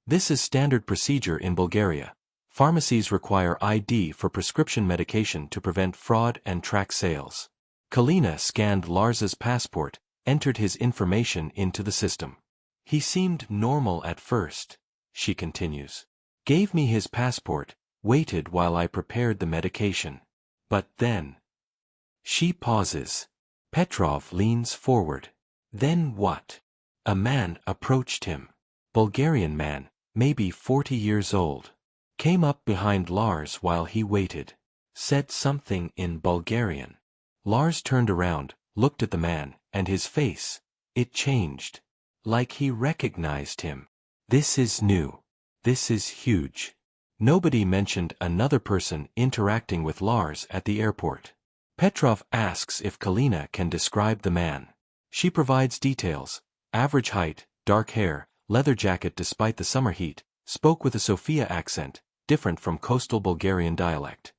This is standard procedure in Bulgaria. Pharmacies require ID for prescription medication to prevent fraud and track sales. Kalina scanned Lars's passport, entered his information into the system. "He seemed normal at first," she continues. "Gave me his passport, waited while I prepared the medication. But then..." She pauses. Petrov leans forward. "Then what?" "A man approached him. Bulgarian man, maybe 40 years old. Came up behind Lars while he waited. Said something in Bulgarian. Lars turned around, looked at the man, and his face, it changed. Like he recognized him. This is new. This is huge." Nobody mentioned another person interacting with Lars at the airport. Petrov asks if Kalina can describe the man. She provides details: average height, dark hair, leather jacket despite the summer heat, spoke with a Sofia accent, different from coastal Bulgarian dialect.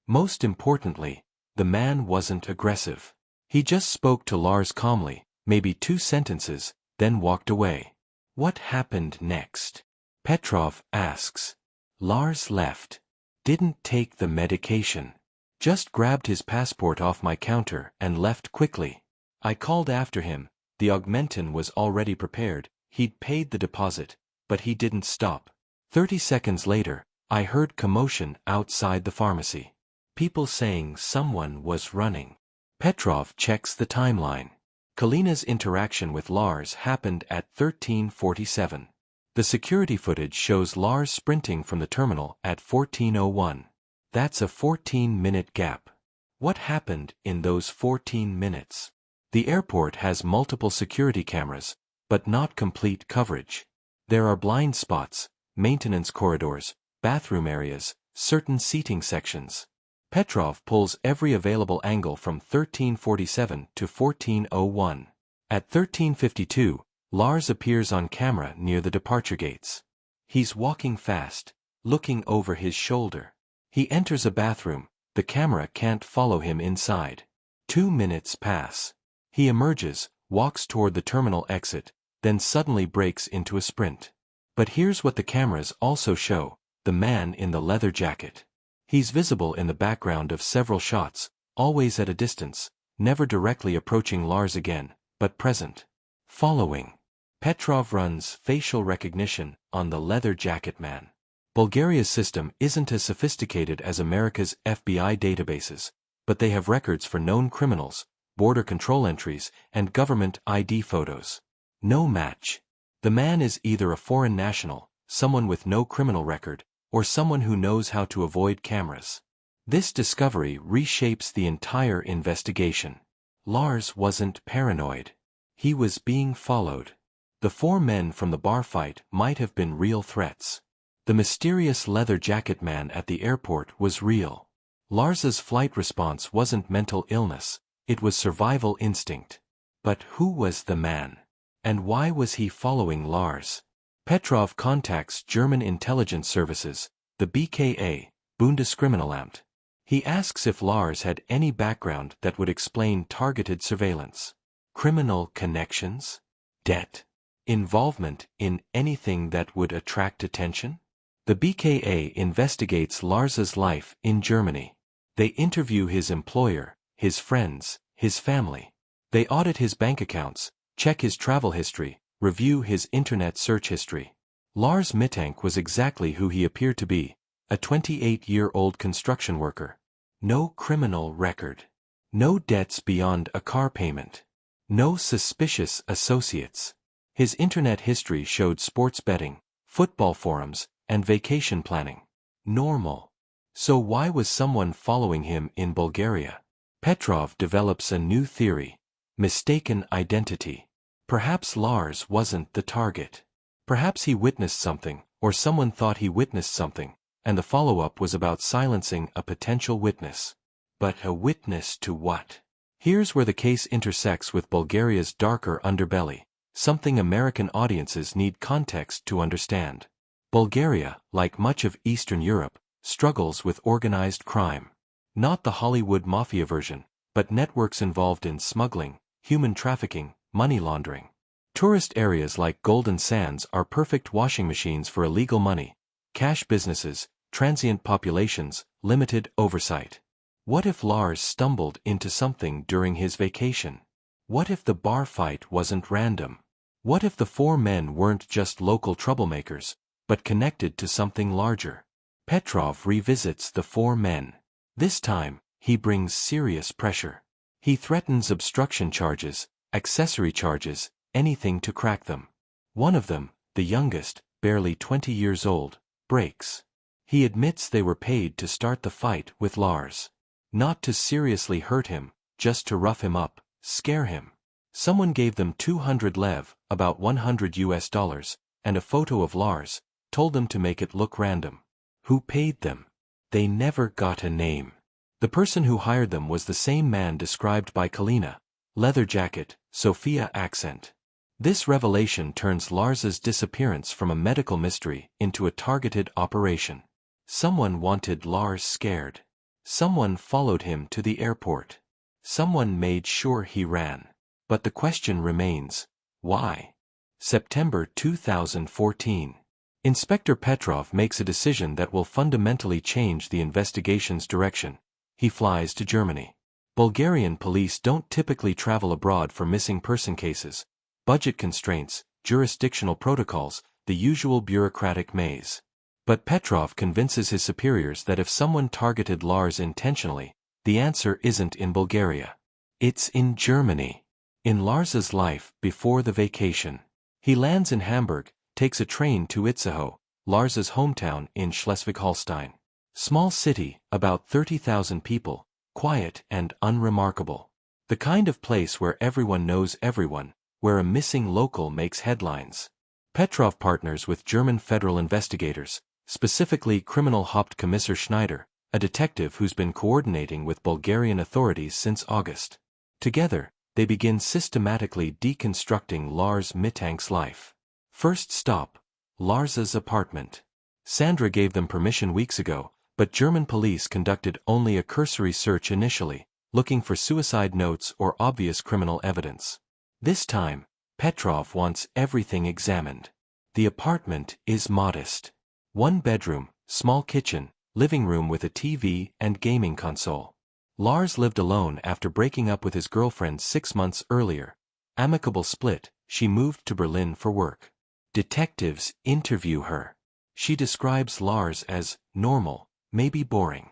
Most importantly, the man wasn't aggressive. He just spoke to Lars calmly, maybe 2 sentences, then walked away. "What happened next?" Petrov asks. "Lars left. Didn't take the medication. Just grabbed his passport off my counter and left quickly. I called after him, the Augmentin was already prepared, he'd paid the deposit, but he didn't stop. 30 seconds later, I heard commotion outside the pharmacy. People saying someone was running." Petrov checks the timeline. Kalina's interaction with Lars happened at 1347. The security footage shows Lars sprinting from the terminal at 14:01. That's a 14-minute gap. What happened in those 14 minutes? The airport has multiple security cameras, but not complete coverage. There are blind spots, maintenance corridors, bathroom areas, certain seating sections. Petrov pulls every available angle from 1347 to 14:01. At 13:52, Lars appears on camera near the departure gates. He's walking fast, looking over his shoulder. He enters a bathroom, the camera can't follow him inside. 2 minutes pass. He emerges, walks toward the terminal exit, then suddenly breaks into a sprint. But here's what the cameras also show: the man in the leather jacket. He's visible in the background of several shots, always at a distance, never directly approaching Lars again, but present. Following. Petrov runs facial recognition on the leather jacket man. Bulgaria's system isn't as sophisticated as America's FBI databases, but they have records for known criminals, border control entries, and government ID photos. No match. The man is either a foreign national, someone with no criminal record, or someone who knows how to avoid cameras. This discovery reshapes the entire investigation. Lars wasn't paranoid. He was being followed. The 4 men from the bar fight might have been real threats. The mysterious leather jacket man at the airport was real. Lars's flight response wasn't mental illness, it was survival instinct. But who was the man? And why was he following Lars? Petrov contacts German intelligence services, the BKA, Bundeskriminalamt. He asks if Lars had any background that would explain targeted surveillance. Criminal connections? Debt? Involvement in anything that would attract attention? The BKA investigates Lars's life in Germany. They interview his employer, his friends, his family. They audit his bank accounts, check his travel history, review his internet search history. Lars Mittank was exactly who he appeared to be, a 28-year-old construction worker. No criminal record. No debts beyond a car payment. No suspicious associates. His internet history showed sports betting, football forums, and vacation planning. Normal. So why was someone following him in Bulgaria? Petrov develops a new theory. Mistaken identity. Perhaps Lars wasn't the target. Perhaps he witnessed something, or someone thought he witnessed something, and the follow-up was about silencing a potential witness. But a witness to what? Here's where the case intersects with Bulgaria's darker underbelly, something American audiences need context to understand. Bulgaria, like much of Eastern Europe, struggles with organized crime. Not the Hollywood mafia version, but networks involved in smuggling, human trafficking, money laundering. Tourist areas like Golden Sands are perfect washing machines for illegal money. Cash businesses, transient populations, limited oversight. What if Lars stumbled into something during his vacation? What if the bar fight wasn't random? What if the 4 men weren't just local troublemakers, but connected to something larger? Petrov revisits the 4 men. This time, he brings serious pressure. He threatens obstruction charges, accessory charges, anything to crack them. One of them, the youngest, barely 20 years old, breaks. He admits they were paid to start the fight with Lars. Not to seriously hurt him, just to rough him up, scare him. Someone gave them 200 lev, about $100, and a photo of Lars, told them to make it look random. Who paid them? They never got a name. The person who hired them was the same man described by Kalina. Leather jacket, Sofia accent. This revelation turns Lars's disappearance from a medical mystery into a targeted operation. Someone wanted Lars scared. Someone followed him to the airport. Someone made sure he ran. But the question remains, why? September 2014. Inspector Petrov makes a decision that will fundamentally change the investigation's direction. He flies to Germany. Bulgarian police don't typically travel abroad for missing person cases. Budget constraints, jurisdictional protocols, the usual bureaucratic maze. But Petrov convinces his superiors that if someone targeted Lars intentionally, the answer isn't in Bulgaria. It's in Germany. In Lars's life before the vacation. He lands in Hamburg, takes a train to Itzehoe, Lars's hometown in Schleswig-Holstein. Small city, about 30,000 people, quiet and unremarkable. The kind of place where everyone knows everyone, where a missing local makes headlines. Petrov partners with German federal investigators, specifically Criminal Hauptkommissar Schneider, a detective who's been coordinating with Bulgarian authorities since August. Together, they begin systematically deconstructing Lars Mittank's life. First stop, Lars's apartment. Sandra gave them permission weeks ago, but German police conducted only a cursory search initially, looking for suicide notes or obvious criminal evidence. This time, Petrov wants everything examined. The apartment is modest. 1 bedroom, small kitchen, living room with a TV and gaming console. Lars lived alone after breaking up with his girlfriend 6 months earlier. Amicable split, she moved to Berlin for work. Detectives interview her. She describes Lars as normal, maybe boring.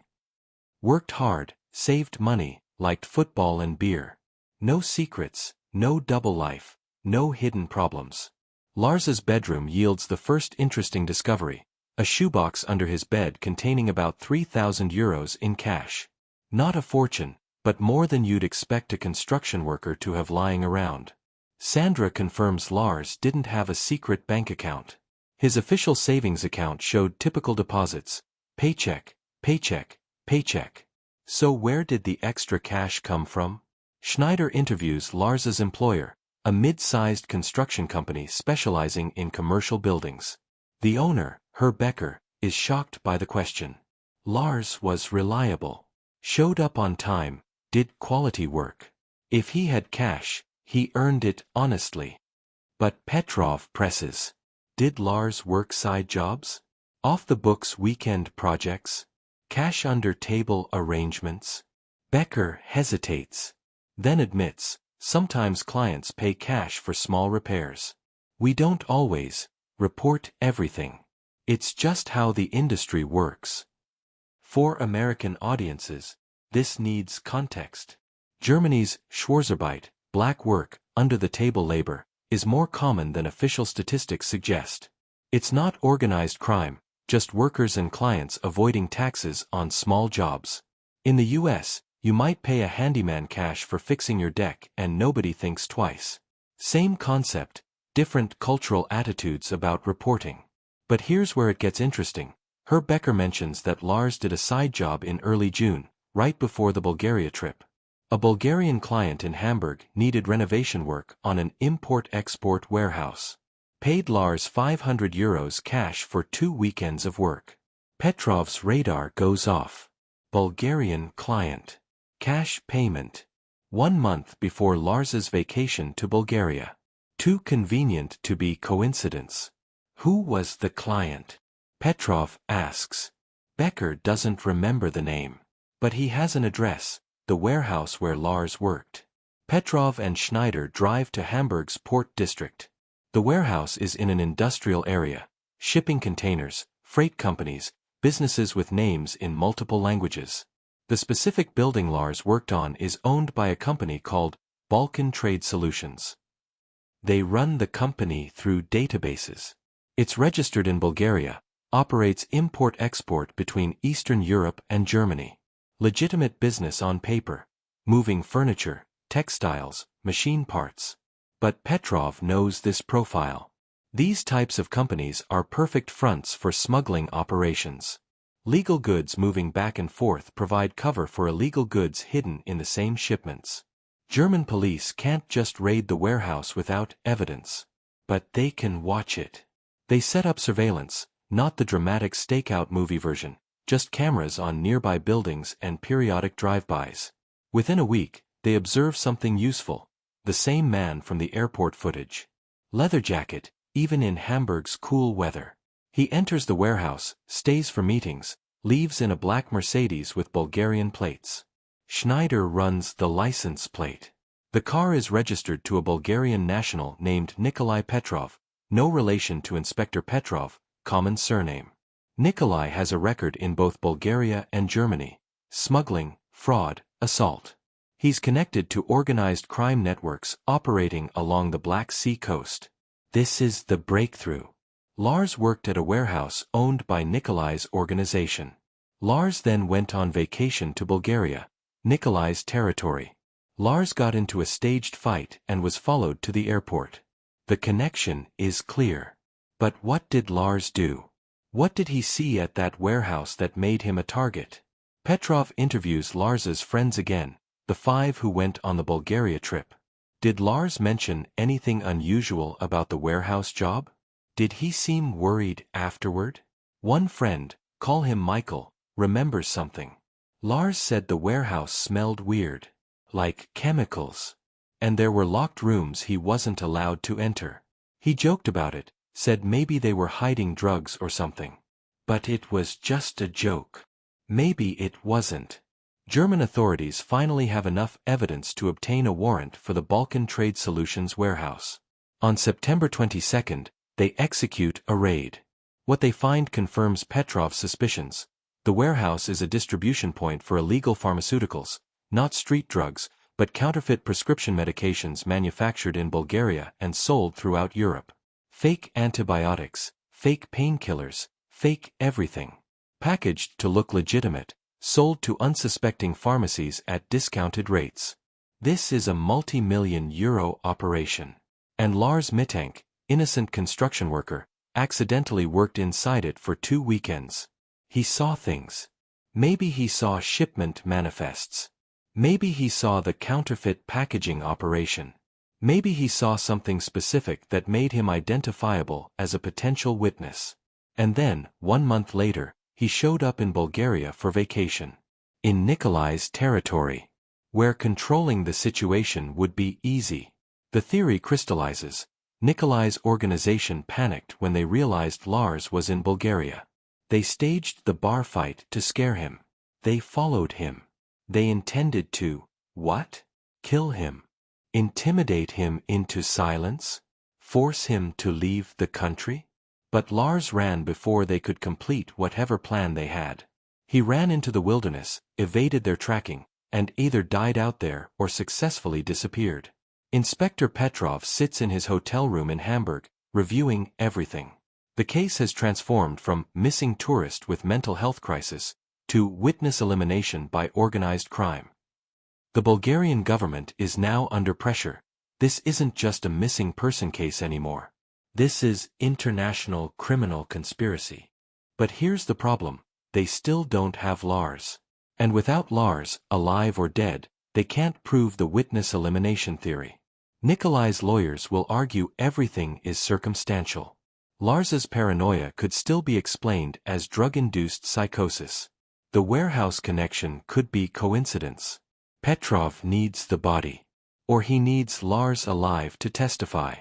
Worked hard, saved money, liked football and beer. No secrets, no double life, no hidden problems. Lars's bedroom yields the first interesting discovery: a shoebox under his bed containing about €3,000 in cash. Not a fortune, but more than you'd expect a construction worker to have lying around. Sandra confirms Lars didn't have a secret bank account. His official savings account showed typical deposits: paycheck, paycheck, paycheck. So where did the extra cash come from? Schneider interviews Lars's employer, a mid-sized construction company specializing in commercial buildings. The owner, Herr Becker, is shocked by the question. Lars was reliable. Showed up on time, did quality work. If he had cash, he earned it honestly. But Petrov presses. Did Lars work side jobs? Off-the-books weekend projects? Cash under-table arrangements? Becker hesitates. Then admits, sometimes clients pay cash for small repairs. We don't always report everything. It's just how the industry works. For American audiences, this needs context. Germany's Schwarzarbeit, black work, under-the-table labor, is more common than official statistics suggest. It's not organized crime, just workers and clients avoiding taxes on small jobs. In the US, you might pay a handyman cash for fixing your deck and nobody thinks twice. Same concept, different cultural attitudes about reporting. But here's where it gets interesting. Herr Becker mentions that Lars did a side job in early June, right before the Bulgaria trip. A Bulgarian client in Hamburg needed renovation work on an import-export warehouse. Paid Lars €500 cash for 2 weekends of work. Petrov's radar goes off. Bulgarian client. Cash payment. 1 month before Lars's vacation to Bulgaria. Too convenient to be coincidence. Who was the client? Petrov asks. Becker doesn't remember the name. But he has an address, the warehouse where Lars worked. Petrov and Schneider drive to Hamburg's Port District. The warehouse is in an industrial area. Shipping containers, freight companies, businesses with names in multiple languages. The specific building Lars worked on is owned by a company called Balkan Trade Solutions. They run the company through databases. It's registered in Bulgaria, operates import-export between Eastern Europe and Germany. Legitimate business on paper, moving furniture, textiles, machine parts. But Petrov knows this profile. These types of companies are perfect fronts for smuggling operations. Legal goods moving back and forth provide cover for illegal goods hidden in the same shipments. German police can't just raid the warehouse without evidence. But they can watch it. They set up surveillance, not the dramatic stakeout movie version, just cameras on nearby buildings and periodic drive-bys. Within a week, they observe something useful. The same man from the airport footage. Leather jacket, even in Hamburg's cool weather. He enters the warehouse, stays for meetings, leaves in a black Mercedes with Bulgarian plates. Schneider runs the license plate. The car is registered to a Bulgarian national named Nikolai Petrov, no relation to Inspector Petrov, common surname. Nikolai has a record in both Bulgaria and Germany: smuggling, fraud, assault. He's connected to organized crime networks operating along the Black Sea coast. This is the breakthrough. Lars worked at a warehouse owned by Nikolai's organization. Lars then went on vacation to Bulgaria, Nikolai's territory. Lars got into a staged fight and was followed to the airport. The connection is clear. But what did Lars do? What did he see at that warehouse that made him a target? Petrov interviews Lars's friends again, the 5 who went on the Bulgaria trip. Did Lars mention anything unusual about the warehouse job? Did he seem worried afterward? One friend, call him Michael, remembers something. Lars said the warehouse smelled weird. Like chemicals. And there were locked rooms he wasn't allowed to enter. He joked about it, said maybe they were hiding drugs or something. But it was just a joke. Maybe it wasn't. German authorities finally have enough evidence to obtain a warrant for the Balkan Trade Solutions warehouse. On September 22, they execute a raid. What they find confirms Petrov's suspicions. The The warehouse is a distribution point for illegal pharmaceuticals, not street drugs, but counterfeit prescription medications manufactured in Bulgaria and sold throughout Europe. Fake antibiotics, fake painkillers, fake everything. Packaged to look legitimate, sold to unsuspecting pharmacies at discounted rates. This is a multi-million euro operation. And Lars Mittank, innocent construction worker, accidentally worked inside it for 2 weekends. He saw things. Maybe he saw shipment manifests. Maybe he saw the counterfeit packaging operation. Maybe he saw something specific that made him identifiable as a potential witness. And then, 1 month later, he showed up in Bulgaria for vacation. In Nikolai's territory, where controlling the situation would be easy. The theory crystallizes. Nikolai's organization panicked when they realized Lars was in Bulgaria. They staged the bar fight to scare him. They followed him. They intended to, what? Kill him. Intimidate him into silence? Force him to leave the country? But Lars ran before they could complete whatever plan they had. He ran into the wilderness, evaded their tracking, and either died out there or successfully disappeared. Inspector Petrov sits in his hotel room in Hamburg, reviewing everything. The case has transformed from missing tourist with mental health crisis to witness elimination by organized crime. The Bulgarian government is now under pressure. This isn't just a missing person case anymore. This is international criminal conspiracy. But here's the problem. They still don't have Lars. And without Lars, alive or dead, they can't prove the witness elimination theory. Nikolai's lawyers will argue everything is circumstantial. Lars's paranoia could still be explained as drug-induced psychosis. The warehouse connection could be coincidence. Petrov needs the body. Or he needs Lars alive to testify.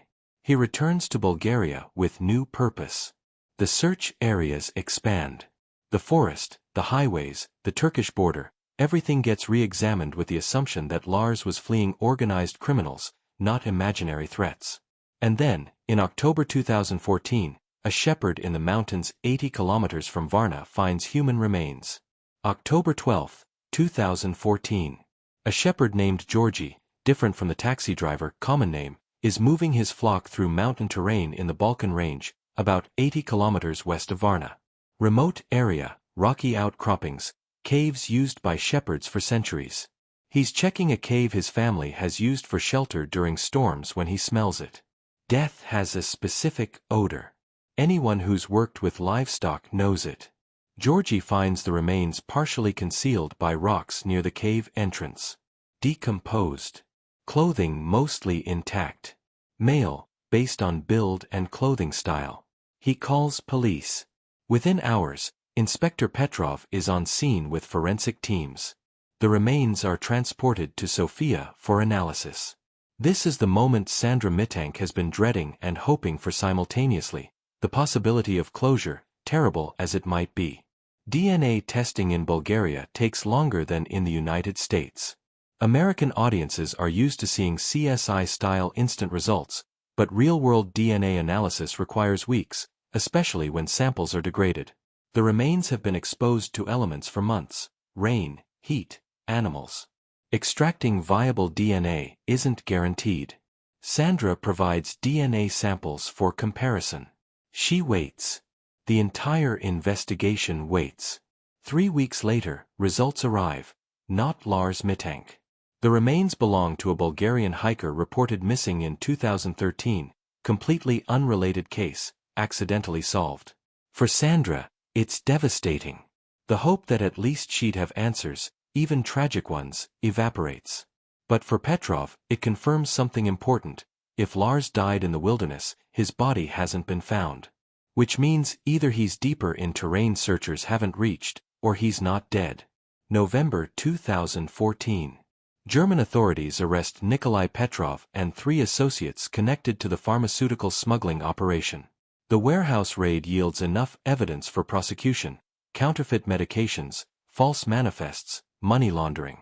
He returns to Bulgaria with new purpose. The search areas expand. The forest, the highways, the Turkish border, everything gets re-examined with the assumption that Lars was fleeing organized criminals, not imaginary threats. And then, in October 2014, a shepherd in the mountains 80 kilometers from Varna finds human remains. October 12, 2014. A shepherd named Georgi, different from the taxi driver, common name, is moving his flock through mountain terrain in the Balkan Range, about 80 kilometers west of Varna. Remote area, rocky outcroppings, caves used by shepherds for centuries. He's checking a cave his family has used for shelter during storms when he smells it. Death has a specific odor. Anyone who's worked with livestock knows it. Georgi finds the remains partially concealed by rocks near the cave entrance. Decomposed. Clothing mostly intact. Male, based on build and clothing style. He calls police. Within hours, Inspector Petrov is on scene with forensic teams. The remains are transported to Sofia for analysis. This is the moment Sandra Mittank has been dreading and hoping for simultaneously, the possibility of closure, terrible as it might be. DNA testing in Bulgaria takes longer than in the United States. American audiences are used to seeing CSI-style instant results, but real-world DNA analysis requires weeks, especially when samples are degraded. The remains have been exposed to elements for months: rain, heat, animals. Extracting viable DNA isn't guaranteed. Sandra provides DNA samples for comparison. She waits. The entire investigation waits. 3 weeks later, results arrive. Not Lars Mittank. The remains belong to a Bulgarian hiker reported missing in 2013, completely unrelated case, accidentally solved. For Sandra, it's devastating. The hope that at least she'd have answers, even tragic ones, evaporates. But for Petrov, it confirms something important. If Lars died in the wilderness, his body hasn't been found. Which means either he's deeper in terrain searchers haven't reached, or he's not dead. November 2014. German authorities arrest Nikolai Petrov and 3 associates connected to the pharmaceutical smuggling operation. The warehouse raid yields enough evidence for prosecution: counterfeit medications, false manifests, money laundering.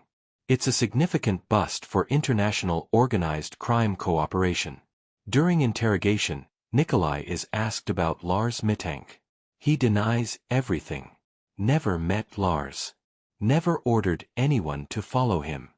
It's a significant bust for international organized crime cooperation. During interrogation, Nikolai is asked about Lars Mittank. He denies everything. Never met Lars. Never ordered anyone to follow him.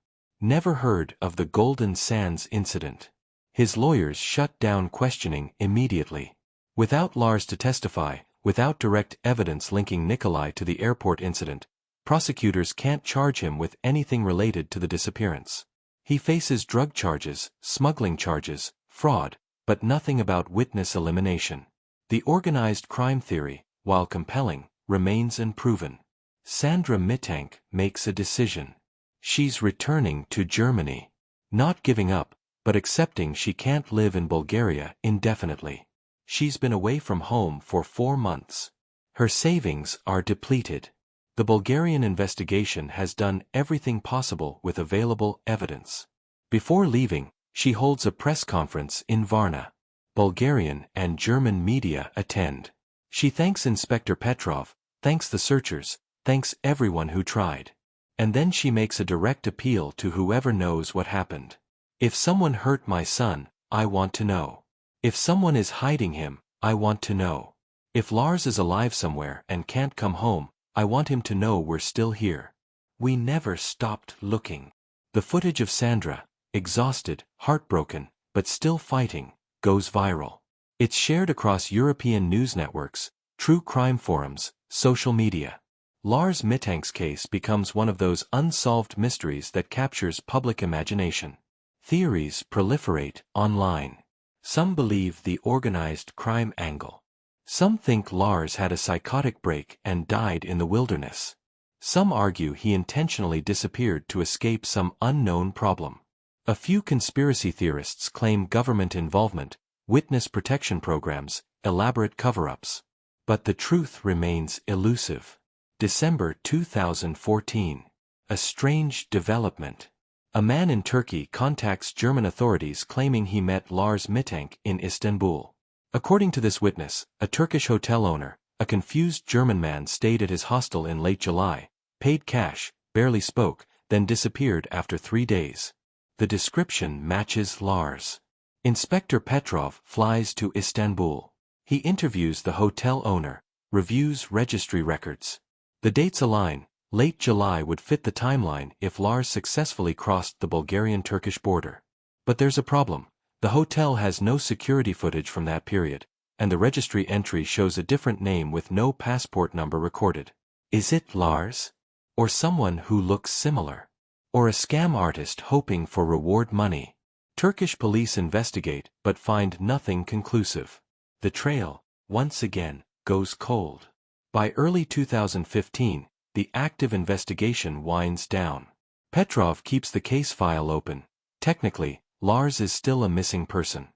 Never heard of the Golden Sands incident. His lawyers shut down questioning immediately. Without Lars to testify, without direct evidence linking Nikolai to the airport incident, prosecutors can't charge him with anything related to the disappearance. He faces drug charges, smuggling charges, fraud, but nothing about witness elimination. The organized crime theory, while compelling, remains unproven. Sandra Mittank makes a decision. She's returning to Germany. Not giving up, but accepting she can't live in Bulgaria indefinitely. She's been away from home for 4 months. Her savings are depleted. The Bulgarian investigation has done everything possible with available evidence. Before leaving, she holds a press conference in Varna. Bulgarian and German media attend. She thanks Inspector Petrov, thanks the searchers, thanks everyone who tried. And then she makes a direct appeal to whoever knows what happened. If someone hurt my son, I want to know. If someone is hiding him, I want to know. If Lars is alive somewhere and can't come home, I want him to know we're still here. We never stopped looking. The footage of Sandra, exhausted, heartbroken, but still fighting, goes viral. It's shared across European news networks, true crime forums, social media. Lars Mittank's case becomes one of those unsolved mysteries that captures public imagination. Theories proliferate online. Some believe the organized crime angle. Some think Lars had a psychotic break and died in the wilderness. Some argue he intentionally disappeared to escape some unknown problem. A few conspiracy theorists claim government involvement, witness protection programs, elaborate cover-ups. But the truth remains elusive. December 2014. A strange development. A man in Turkey contacts German authorities claiming he met Lars Mittank in Istanbul. According to this witness, a Turkish hotel owner, a confused German man stayed at his hostel in late July, paid cash, barely spoke, then disappeared after 3 days. The description matches Lars. Inspector Petrov flies to Istanbul. He interviews the hotel owner, reviews registry records. The dates align. Late July would fit the timeline if Lars successfully crossed the Bulgarian-Turkish border. But there's a problem. The hotel has no security footage from that period, and the registry entry shows a different name with no passport number recorded. Is it Lars? Or someone who looks similar? Or a scam artist hoping for reward money? Turkish police investigate but find nothing conclusive. The trail, once again, goes cold. By early 2015, the active investigation winds down. Petrov keeps the case file open. Technically, Lars is still a missing person.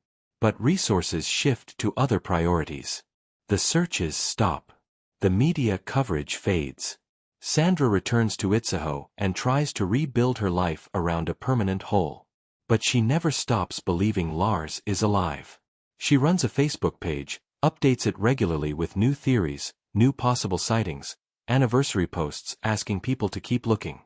But resources shift to other priorities. The searches stop. The media coverage fades. Sandra returns to Itzehoe and tries to rebuild her life around a permanent hole. But she never stops believing Lars is alive. She runs a Facebook page, updates it regularly with new theories, new possible sightings, anniversary posts asking people to keep looking.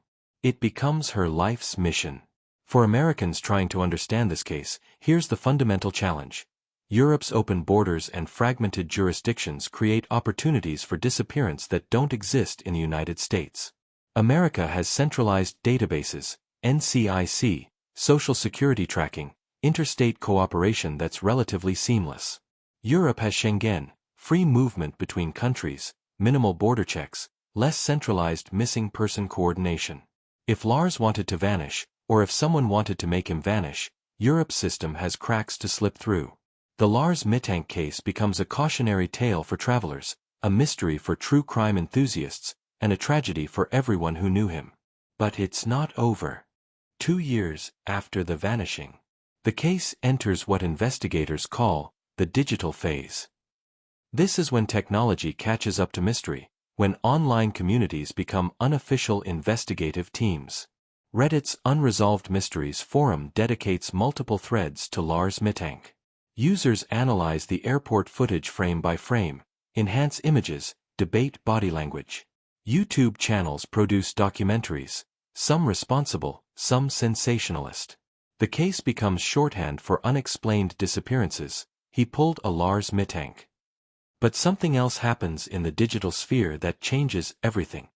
It becomes her life's mission. For Americans trying to understand this case, here's the fundamental challenge. Europe's open borders and fragmented jurisdictions create opportunities for disappearance that don't exist in the United States. America has centralized databases, NCIC, social security tracking, interstate cooperation that's relatively seamless. Europe has Schengen, free movement between countries, minimal border checks, less centralized missing person coordination. If Lars wanted to vanish, or if someone wanted to make him vanish, Europe's system has cracks to slip through. The Lars Mittank case becomes a cautionary tale for travelers, a mystery for true crime enthusiasts, and a tragedy for everyone who knew him. But it's not over. 2 years after the vanishing, the case enters what investigators call the digital phase. This is when technology catches up to mystery, when online communities become unofficial investigative teams. Reddit's Unresolved Mysteries forum dedicates multiple threads to Lars Mittank. Users analyze the airport footage frame by frame, enhance images, debate body language. YouTube channels produce documentaries, some responsible, some sensationalist. The case becomes shorthand for unexplained disappearances. He pulled a Lars Mittank. But something else happens in the digital sphere that changes everything.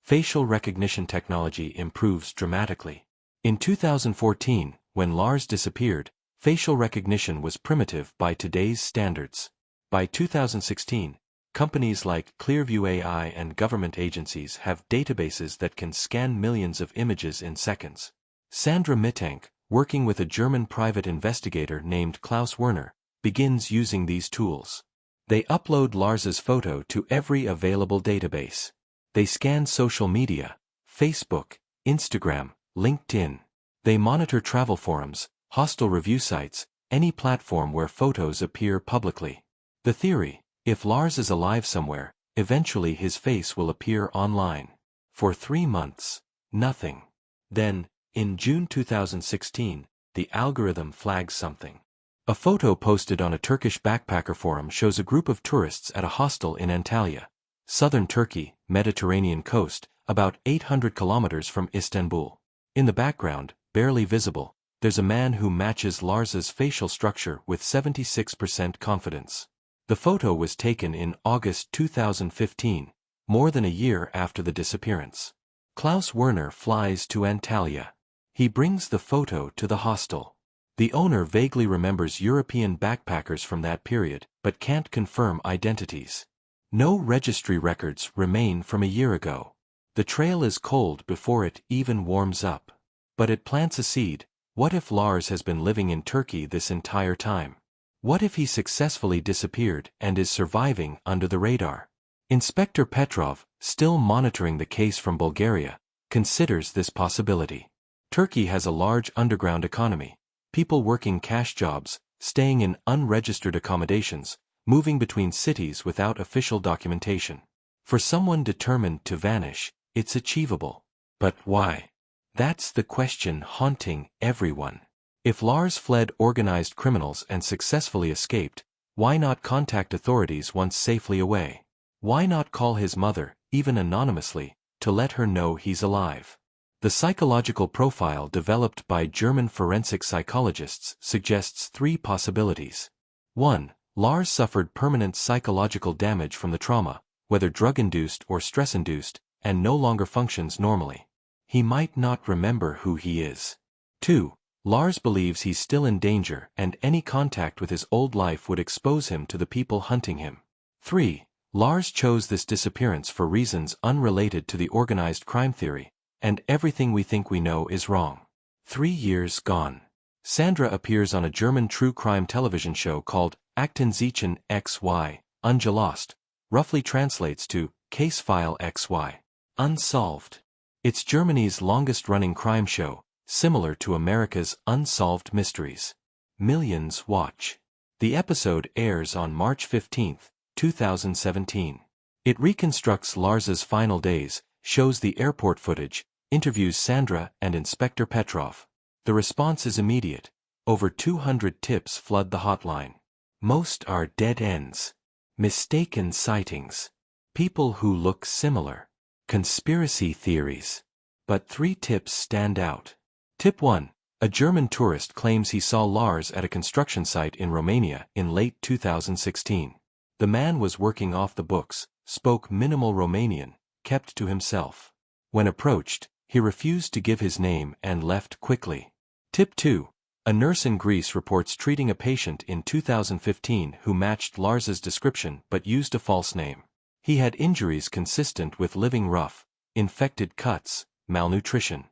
Facial recognition technology improves dramatically. In 2014, when Lars disappeared, facial recognition was primitive by today's standards. By 2016, companies like Clearview AI and government agencies have databases that can scan millions of images in seconds. Sandra Mittank, working with a German private investigator named Klaus Werner, begins using these tools. They upload Lars's photo to every available database. They scan social media, Facebook, Instagram, LinkedIn. They monitor travel forums, hostel review sites, any platform where photos appear publicly. The theory: if Lars is alive somewhere, eventually his face will appear online. For 3 months, nothing. Then, in June 2016, the algorithm flags something. A photo posted on a Turkish backpacker forum shows a group of tourists at a hostel in Antalya, southern Turkey, Mediterranean coast, about 800 kilometers from Istanbul. In the background, barely visible, there's a man who matches Lars's facial structure with 76% confidence. The photo was taken in August 2015, more than a year after the disappearance. Klaus Werner flies to Antalya. He brings the photo to the hostel. The owner vaguely remembers European backpackers from that period, but can't confirm identities. No registry records remain from a year ago. The trail is cold before it even warms up. But it plants a seed. What if Lars has been living in Turkey this entire time? What if he successfully disappeared and is surviving under the radar? Inspector Petrov, still monitoring the case from Bulgaria, considers this possibility. Turkey has a large underground economy. People working cash jobs, staying in unregistered accommodations, moving between cities without official documentation. For someone determined to vanish, it's achievable. But why? That's the question haunting everyone. If Lars fled organized criminals and successfully escaped, why not contact authorities once safely away? Why not call his mother, even anonymously, to let her know he's alive? The psychological profile developed by German forensic psychologists suggests 3 possibilities. 1. Lars suffered permanent psychological damage from the trauma, whether drug-induced or stress-induced, and no longer functions normally. He might not remember who he is. 2. Lars believes he's still in danger and any contact with his old life would expose him to the people hunting him. 3. Lars chose this disappearance for reasons unrelated to the organized crime theory, and everything we think we know is wrong. 3 years gone. Sandra appears on a German true crime television show called Aktenzeichen XY, Unsolved, roughly translates to Case File XY, Unsolved. It's Germany's longest-running crime show, similar to America's Unsolved Mysteries. Millions watch. The episode airs on March 15, 2017. It reconstructs Lars's final days, shows the airport footage, interviews Sandra and Inspector Petrov. The response is immediate. Over 200 tips flood the hotline. Most are dead ends. Mistaken sightings. People who look similar. Conspiracy theories. But 3 tips stand out. Tip 1. A German tourist claims he saw Lars at a construction site in Romania in late 2016. The man was working off the books, spoke minimal Romanian, kept to himself. When approached, he refused to give his name and left quickly. Tip 2. A nurse in Greece reports treating a patient in 2015 who matched Lars's description but used a false name. He had injuries consistent with living rough, infected cuts, malnutrition.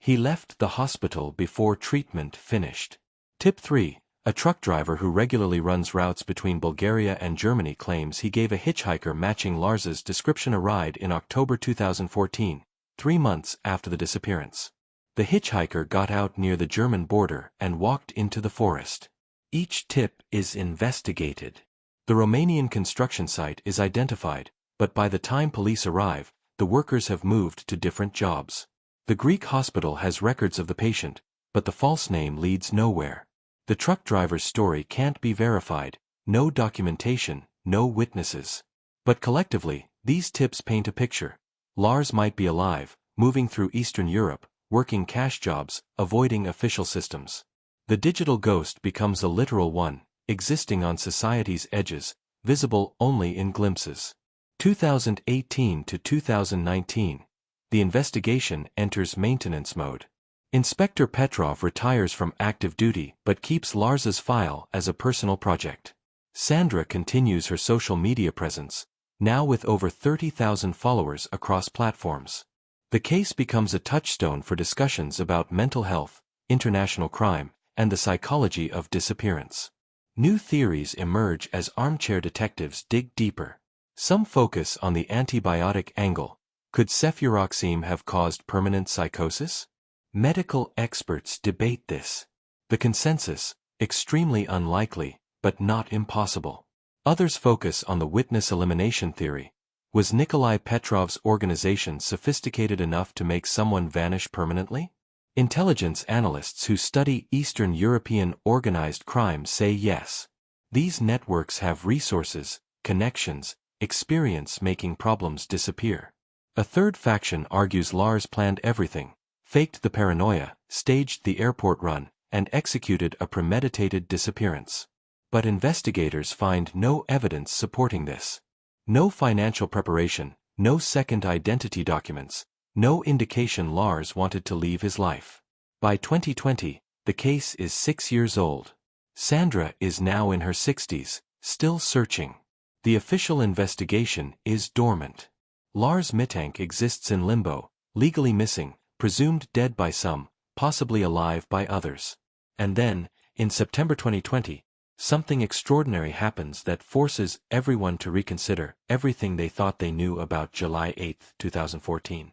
He left the hospital before treatment finished. Tip 3. A truck driver who regularly runs routes between Bulgaria and Germany claims he gave a hitchhiker matching Lars's description a ride in October 2014, 3 months after the disappearance. The hitchhiker got out near the German border and walked into the forest. Each tip is investigated. The Romanian construction site is identified, but by the time police arrive, the workers have moved to different jobs. The Greek hospital has records of the patient, but the false name leads nowhere. The truck driver's story can't be verified, no documentation, no witnesses. But collectively, these tips paint a picture. Lars might be alive, moving through Eastern Europe, working cash jobs, avoiding official systems. The digital ghost becomes a literal one, existing on society's edges, visible only in glimpses. 2018 to 2019, the investigation enters maintenance mode. Inspector Petrov retires from active duty but keeps Lars's file as a personal project. Sandra continues her social media presence, now with over 30,000 followers across platforms. The case becomes a touchstone for discussions about mental health, international crime, and the psychology of disappearance. New theories emerge as armchair detectives dig deeper. Some focus on the antibiotic angle. Could cefuroxime have caused permanent psychosis? Medical experts debate this. The consensus, extremely unlikely, but not impossible. Others focus on the witness elimination theory. Was Nikolai Petrov's organization sophisticated enough to make someone vanish permanently? Intelligence analysts who study Eastern European organized crime say yes. These networks have resources, connections, experience making problems disappear. A third faction argues Lars planned everything, faked the paranoia, staged the airport run, and executed a premeditated disappearance. But investigators find no evidence supporting this. No financial preparation, no second identity documents, no indication Lars wanted to leave his life. By 2020, the case is 6 years old. Sandra is now in her 60s, still searching. The official investigation is dormant. Lars Mittank exists in limbo, legally missing, presumed dead by some, possibly alive by others. And then, in September 2020, something extraordinary happens that forces everyone to reconsider everything they thought they knew about July 8, 2014.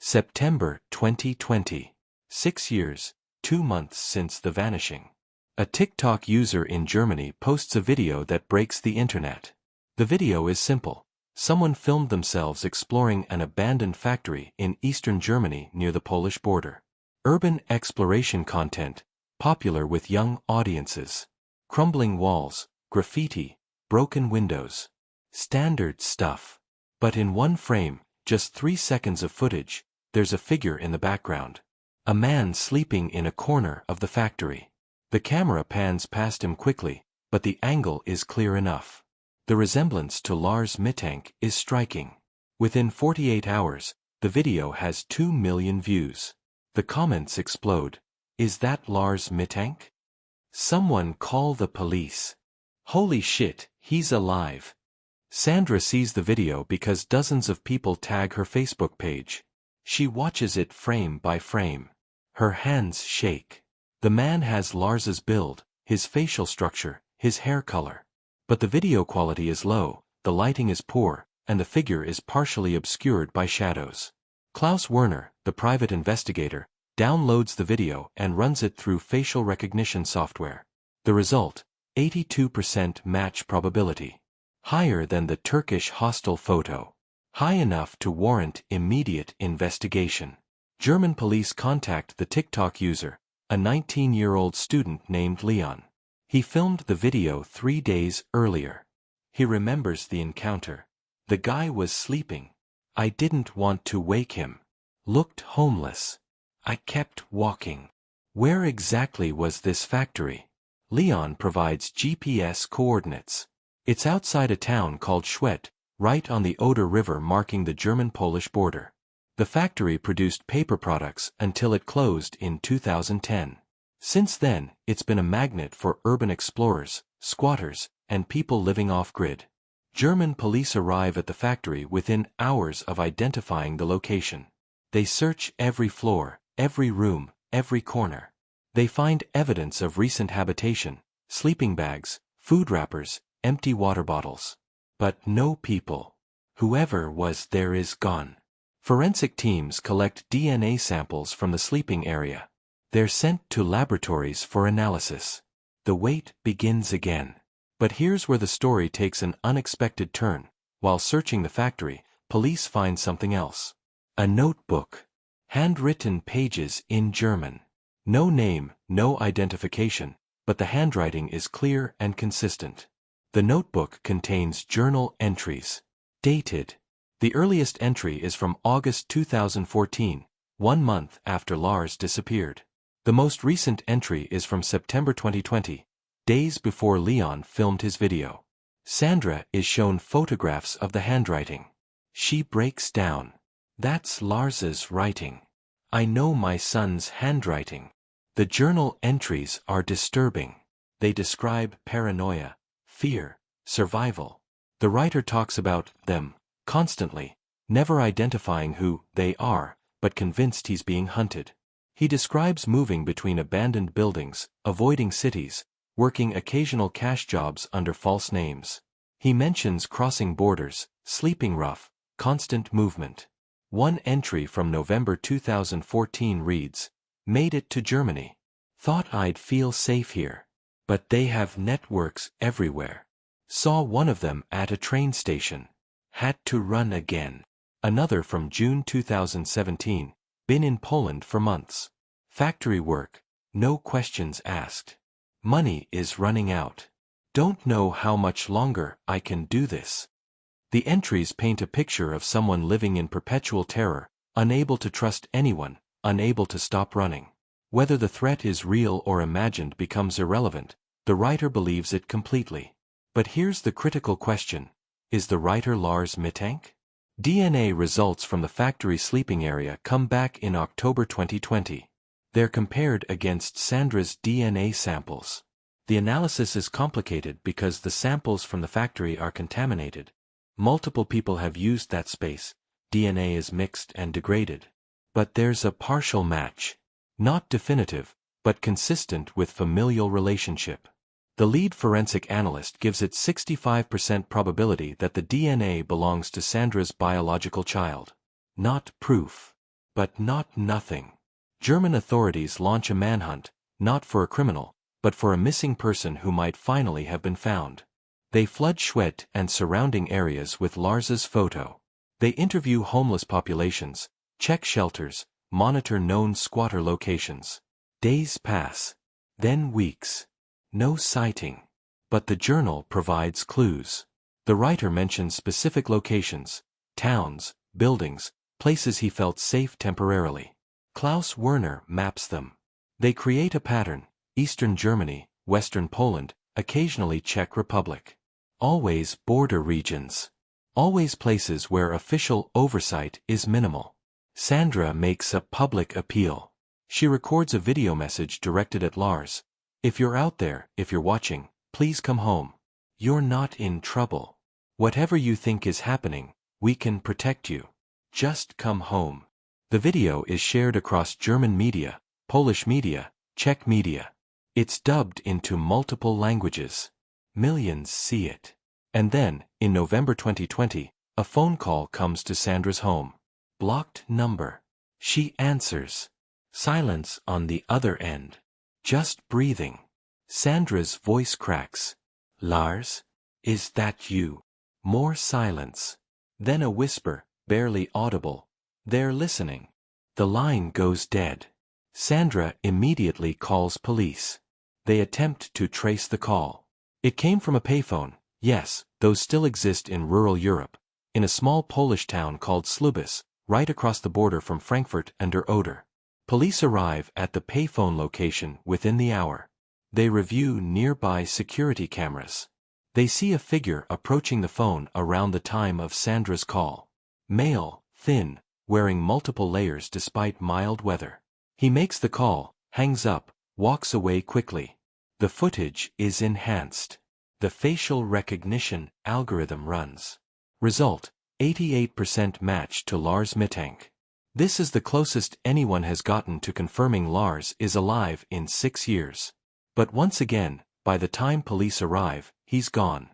September 2020. 6 years, 2 months since the vanishing. A TikTok user in Germany posts a video that breaks the internet. The video is simple. Someone filmed themselves exploring an abandoned factory in eastern Germany near the Polish border. Urban exploration content, popular with young audiences. Crumbling walls, graffiti, broken windows. Standard stuff. But in one frame, just 3 seconds of footage, there's a figure in the background. A man sleeping in a corner of the factory. The camera pans past him quickly, but the angle is clear enough. The resemblance to Lars Mittank is striking. Within 48 hours, the video has 2 million views. The comments explode. Is that Lars Mittank? Someone call the police. Holy shit, he's alive. Sandra sees the video because dozens of people tag her Facebook page. She watches it frame by frame. Her hands shake. The man has Lars's build, his facial structure, his hair color. But the video quality is low, the lighting is poor, and the figure is partially obscured by shadows. Klaus Werner, the private investigator, downloads the video and runs it through facial recognition software. The result, 82% match probability. Higher than the Turkish hostel photo. High enough to warrant immediate investigation. German police contact the TikTok user, a 19-year-old student named Leon. He filmed the video 3 days earlier. He remembers the encounter. The guy was sleeping. I didn't want to wake him. Looked homeless. I kept walking. Where exactly was this factory? Leon provides GPS coordinates. It's outside a town called Schwedt, right on the Oder River marking the German-Polish border. The factory produced paper products until it closed in 2010. Since then, it's been a magnet for urban explorers, squatters, and people living off-grid. German police arrive at the factory within hours of identifying the location. They search every floor, every room, every corner. They find evidence of recent habitation, sleeping bags, food wrappers, empty water bottles. But no people. Whoever was there is gone. Forensic teams collect DNA samples from the sleeping area. They're sent to laboratories for analysis. The wait begins again. But here's where the story takes an unexpected turn. While searching the factory, police find something else. A notebook. Handwritten pages in German. No name, no identification, but the handwriting is clear and consistent. The notebook contains journal entries. Dated. The earliest entry is from August 2014, 1 month after Lars disappeared. The most recent entry is from September 2020, days before Leon filmed his video. Sandra is shown photographs of the handwriting. She breaks down. That's Lars's writing. I know my son's handwriting. The journal entries are disturbing. They describe paranoia, fear, survival. The writer talks about them constantly, never identifying who they are, but convinced he's being hunted. He describes moving between abandoned buildings, avoiding cities, working occasional cash jobs under false names. He mentions crossing borders, sleeping rough, constant movement. One entry from November 2014 reads, "Made it to Germany. Thought I'd feel safe here. But they have networks everywhere. Saw one of them at a train station. Had to run again." Another from June 2017, "Been in Poland for months. Factory work, no questions asked. Money is running out. Don't know how much longer I can do this." The entries paint a picture of someone living in perpetual terror, unable to trust anyone, unable to stop running. Whether the threat is real or imagined becomes irrelevant. The writer believes it completely. But here's the critical question. Is the writer Lars Mittank? DNA results from the factory sleeping area come back in October 2020. They're compared against Sandra's DNA samples. The analysis is complicated because the samples from the factory are contaminated. Multiple people have used that space. DNA is mixed and degraded. But there's a partial match. Not definitive, but consistent with familial relationship. The lead forensic analyst gives it 65% probability that the DNA belongs to Sandra's biological child. Not proof. But not nothing. German authorities launch a manhunt, not for a criminal, but for a missing person who might finally have been found. They flood Schwedt and surrounding areas with Lars's photo. They interview homeless populations, check shelters, monitor known squatter locations. Days pass. Then weeks. No sighting. But the journal provides clues. The writer mentions specific locations, towns, buildings, places he felt safe temporarily. Klaus Werner maps them. They create a pattern: Eastern Germany, Western Poland, occasionally Czech Republic. Always border regions. Always places where official oversight is minimal. Sandra makes a public appeal. She records a video message directed at Lars. "If you're out there, if you're watching, please come home. You're not in trouble. Whatever you think is happening, we can protect you. Just come home." The video is shared across German media, Polish media, Czech media. It's dubbed into multiple languages. Millions see it. And then, in November 2020, a phone call comes to Sandra's home. Blocked number. She answers. Silence on the other end. Just breathing. Sandra's voice cracks. "Lars? Is that you?" More silence. Then a whisper, barely audible. "They're listening." The line goes dead. Sandra immediately calls police. They attempt to trace the call. It came from a payphone. Yes, those still exist in rural Europe, in a small Polish town called Słubice, right across the border from Frankfurt and der Oder. Police arrive at the payphone location within the hour. They review nearby security cameras. They see a figure approaching the phone around the time of Sandra's call. Male, thin, wearing multiple layers despite mild weather. He makes the call, hangs up, walks away quickly. The footage is enhanced. The facial recognition algorithm runs. Result: 88% match to Lars Mittank. This is the closest anyone has gotten to confirming Lars is alive in 6 years. But once again, by the time police arrive, he's gone.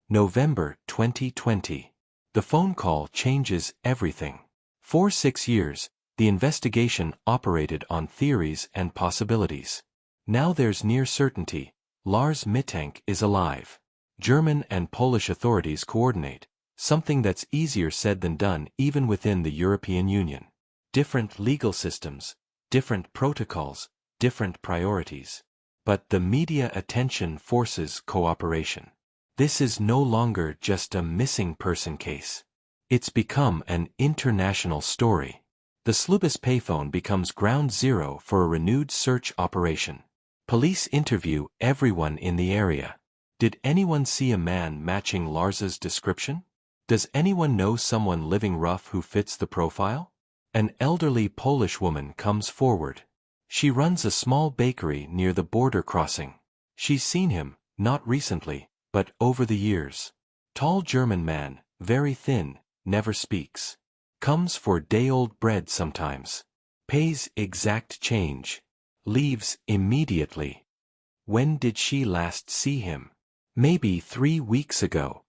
November 2020. The phone call changes everything. For 6 years, the investigation operated on theories and possibilities. Now there's near certainty: Lars Mittank is alive. German and Polish authorities coordinate, something that's easier said than done even within the European Union. Different legal systems, different protocols, different priorities. But the media attention forces cooperation. This is no longer just a missing person case. It's become an international story. The Słubice payphone becomes ground zero for a renewed search operation. Police interview everyone in the area. Did anyone see a man matching Lars's description? Does anyone know someone living rough who fits the profile? An elderly Polish woman comes forward. She runs a small bakery near the border crossing. She's seen him, not recently, but over the years. Tall German man, very thin, never speaks. Comes for day-old bread sometimes. Pays exact change. Leaves immediately. When did she last see him? Maybe 3 weeks ago.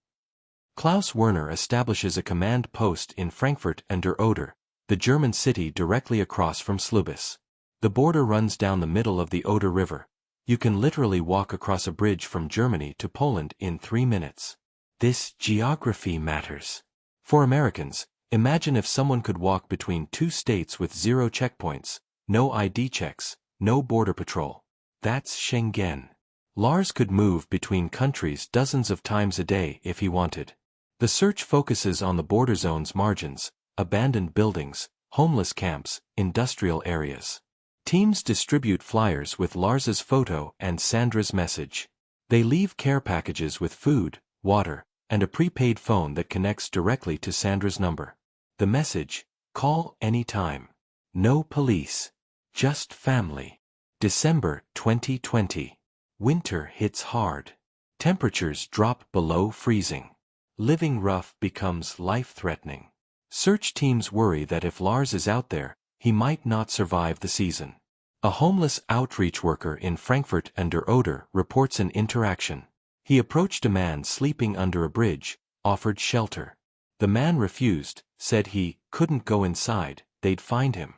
Klaus Werner establishes a command post in Frankfurt an der Oder, the German city directly across from Slubis. The border runs down the middle of the Oder River. You can literally walk across a bridge from Germany to Poland in 3 minutes. This geography matters. For Americans, imagine if someone could walk between 2 states with 0 checkpoints, no ID checks, no border patrol. That's Schengen. Lars could move between countries dozens of times a day if he wanted. The search focuses on the border zone's margins, abandoned buildings, homeless camps, industrial areas. Teams distribute flyers with Lars's photo and Sandra's message. They leave care packages with food, water, and a prepaid phone that connects directly to Sandra's number. The message: call anytime. No police. Just family. December 2020. Winter hits hard. Temperatures drop below freezing. Living rough becomes life-threatening. Search teams worry that if Lars is out there, he might not survive the season. A homeless outreach worker in Frankfurt an der Oder reports an interaction. He approached a man sleeping under a bridge, offered shelter. The man refused, said he couldn't go inside, they'd find him.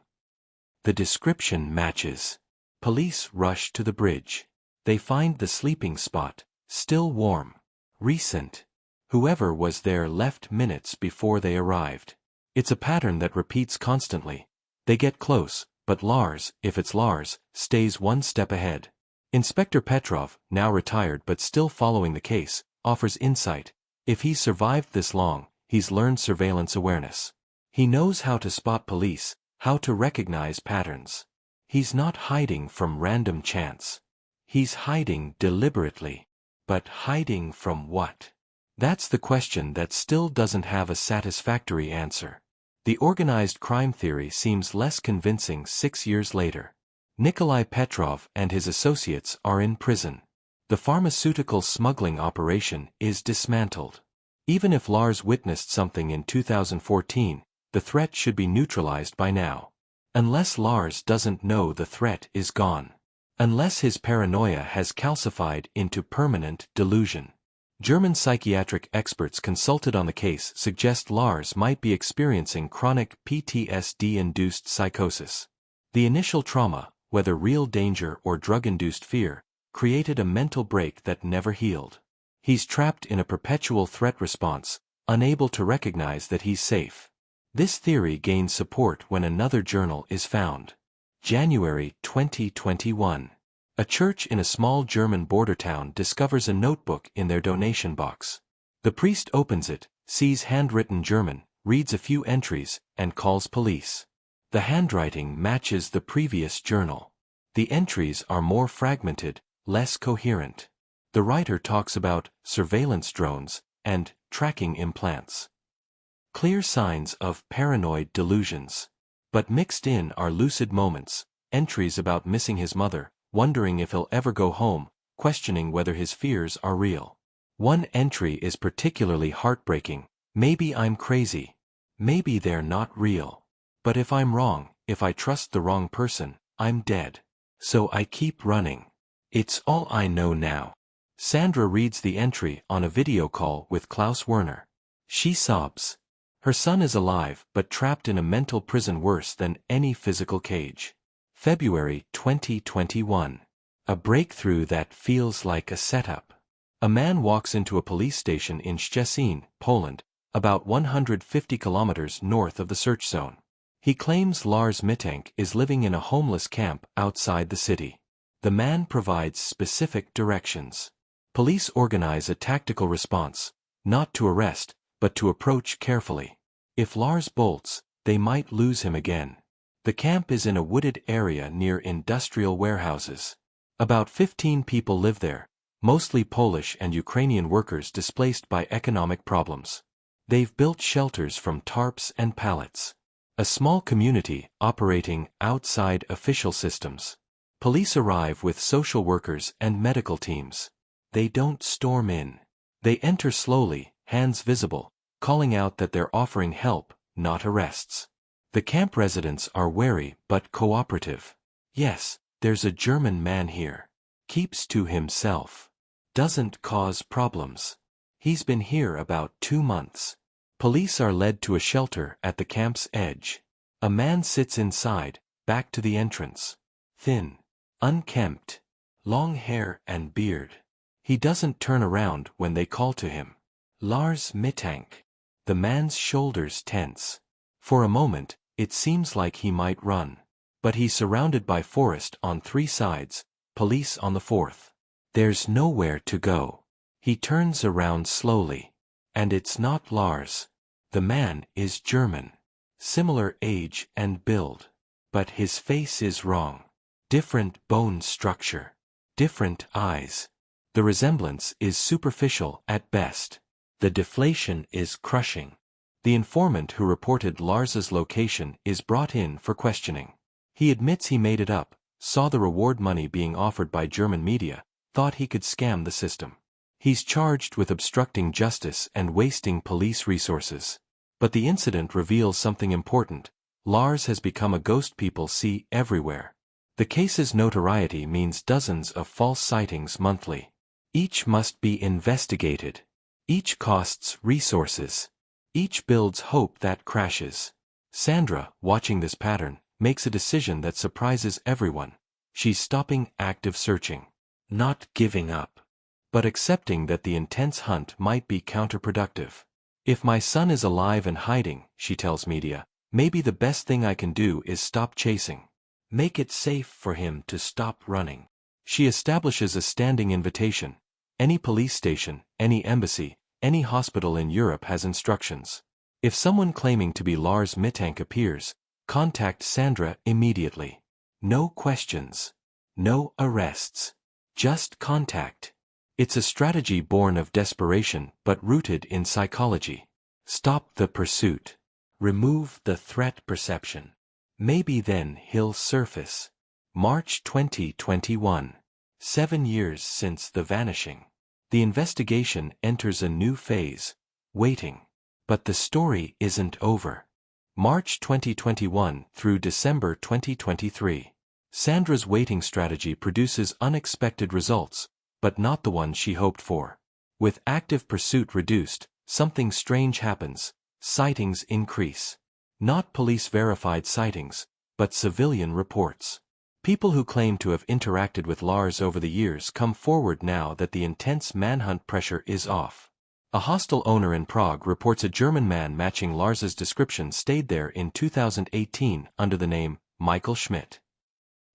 The description matches. Police rush to the bridge. They find the sleeping spot, still warm. Recent. Whoever was there left minutes before they arrived. It's a pattern that repeats constantly. They get close, but Lars, if it's Lars, stays 1 step ahead. Inspector Petrov, now retired but still following the case, offers insight. If he's survived this long, he's learned surveillance awareness. He knows how to spot police, how to recognize patterns. He's not hiding from random chance. He's hiding deliberately. But hiding from what? That's the question that still doesn't have a satisfactory answer. The organized crime theory seems less convincing 6 years later. Nikolai Petrov and his associates are in prison. The pharmaceutical smuggling operation is dismantled. Even if Lars witnessed something in 2014, the threat should be neutralized by now. Unless Lars doesn't know the threat is gone. Unless his paranoia has calcified into permanent delusion. German psychiatric experts consulted on the case suggest Lars might be experiencing chronic PTSD-induced psychosis. The initial trauma, whether real danger or drug-induced fear, created a mental break that never healed. He's trapped in a perpetual threat response, unable to recognize that he's safe. This theory gains support when another journal is found. January 2021. A church in a small German border town discovers a notebook in their donation box. The priest opens it, sees handwritten German, reads a few entries, and calls police. The handwriting matches the previous journal. The entries are more fragmented, less coherent. The writer talks about surveillance drones and tracking implants. Clear signs of paranoid delusions. But mixed in are lucid moments, entries about missing his mother, wondering if he'll ever go home, questioning whether his fears are real. One entry is particularly heartbreaking. Maybe I'm crazy. Maybe they're not real. But if I'm wrong, if I trust the wrong person, I'm dead. So I keep running. It's all I know now. Sandra reads the entry on a video call with Klaus Werner. She sobs. Her son is alive but trapped in a mental prison worse than any physical cage. February 2021. A breakthrough that feels like a setup. A man walks into a police station in Szczecin, Poland, about 150 kilometers north of the search zone. He claims Lars Mittank is living in a homeless camp outside the city. The man provides specific directions. Police organize a tactical response, not to arrest, but to approach carefully. If Lars bolts, they might lose him again. The camp is in a wooded area near industrial warehouses. About 15 people live there, mostly Polish and Ukrainian workers displaced by economic problems. They've built shelters from tarps and pallets. A small community operating outside official systems. Police arrive with social workers and medical teams. They don't storm in. They enter slowly, hands visible, calling out that they're offering help, not arrests. The camp residents are wary but cooperative. Yes, there's a German man here. Keeps to himself. Doesn't cause problems. He's been here about 2 months. Police are led to a shelter at the camp's edge. A man sits inside, back to the entrance. Thin. Unkempt. Long hair and beard. He doesn't turn around when they call to him. Lars Mittank. The man's shoulders tense. For a moment, it seems like he might run. But he's surrounded by forest on 3 sides, police on the 4th. There's nowhere to go. He turns around slowly. And it's not Lars. The man is German. Similar age and build. But his face is wrong. Different bone structure. Different eyes. The resemblance is superficial at best. The deflation is crushing. The informant who reported Lars's location is brought in for questioning. He admits he made it up, saw the reward money being offered by German media, thought he could scam the system. He's charged with obstructing justice and wasting police resources. But the incident reveals something important. Lars has become a ghost people see everywhere. The case's notoriety means dozens of false sightings monthly. Each must be investigated. Each costs resources. Each builds hope that crashes. Sandra, watching this pattern, makes a decision that surprises everyone. She's stopping active searching. Not giving up. But accepting that the intense hunt might be counterproductive. If my son is alive and hiding, she tells media, maybe the best thing I can do is stop chasing. Make it safe for him to stop running. She establishes a standing invitation. Any police station, any embassy, any hospital in Europe has instructions. If someone claiming to be Lars Mittank appears, contact Sandra immediately. No questions. No arrests. Just contact. It's a strategy born of desperation but rooted in psychology. Stop the pursuit. Remove the threat perception. Maybe then he'll surface. March 2021. 7 years since the vanishing. The investigation enters a new phase. Waiting. But the story isn't over. March 2021 through December 2023. Sandra's waiting strategy produces unexpected results, but not the ones she hoped for. With active pursuit reduced, something strange happens. Sightings increase. Not police-verified sightings, but civilian reports. People who claim to have interacted with Lars over the years come forward now that the intense manhunt pressure is off. A hostel owner in Prague reports a German man matching Lars's description stayed there in 2018 under the name Michael Schmidt.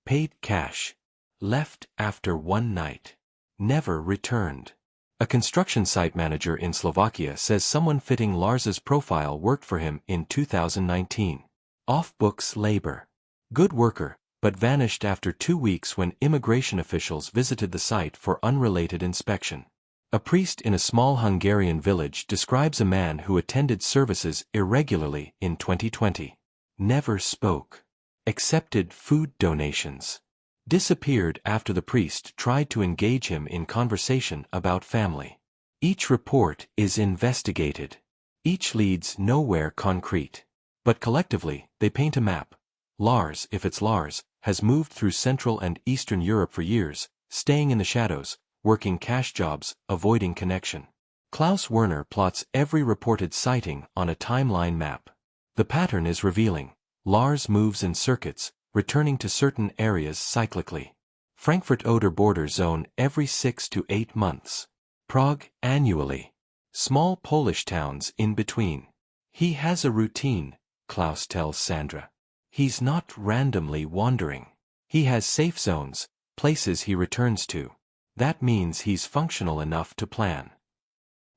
Paid cash. Left after 1 night. Never returned. A construction site manager in Slovakia says someone fitting Lars's profile worked for him in 2019. Off-books labor. Good worker, but vanished after 2 weeks when immigration officials visited the site for unrelated inspection. A priest in a small Hungarian village describes a man who attended services irregularly in 2020. Never spoke. Accepted food donations. Disappeared after the priest tried to engage him in conversation about family. Each report is investigated. Each leads nowhere concrete. But collectively, they paint a map. Lars, if it's Lars, has moved through Central and Eastern Europe for years, staying in the shadows, working cash jobs, avoiding connection. Klaus Werner plots every reported sighting on a timeline map. The pattern is revealing. Lars moves in circuits, returning to certain areas cyclically. Frankfurt-Oder border zone every 6 to 8 months. Prague annually. Small Polish towns in between. He has a routine, Klaus tells Sandra. He's not randomly wandering. He has safe zones, places he returns to. That means he's functional enough to plan.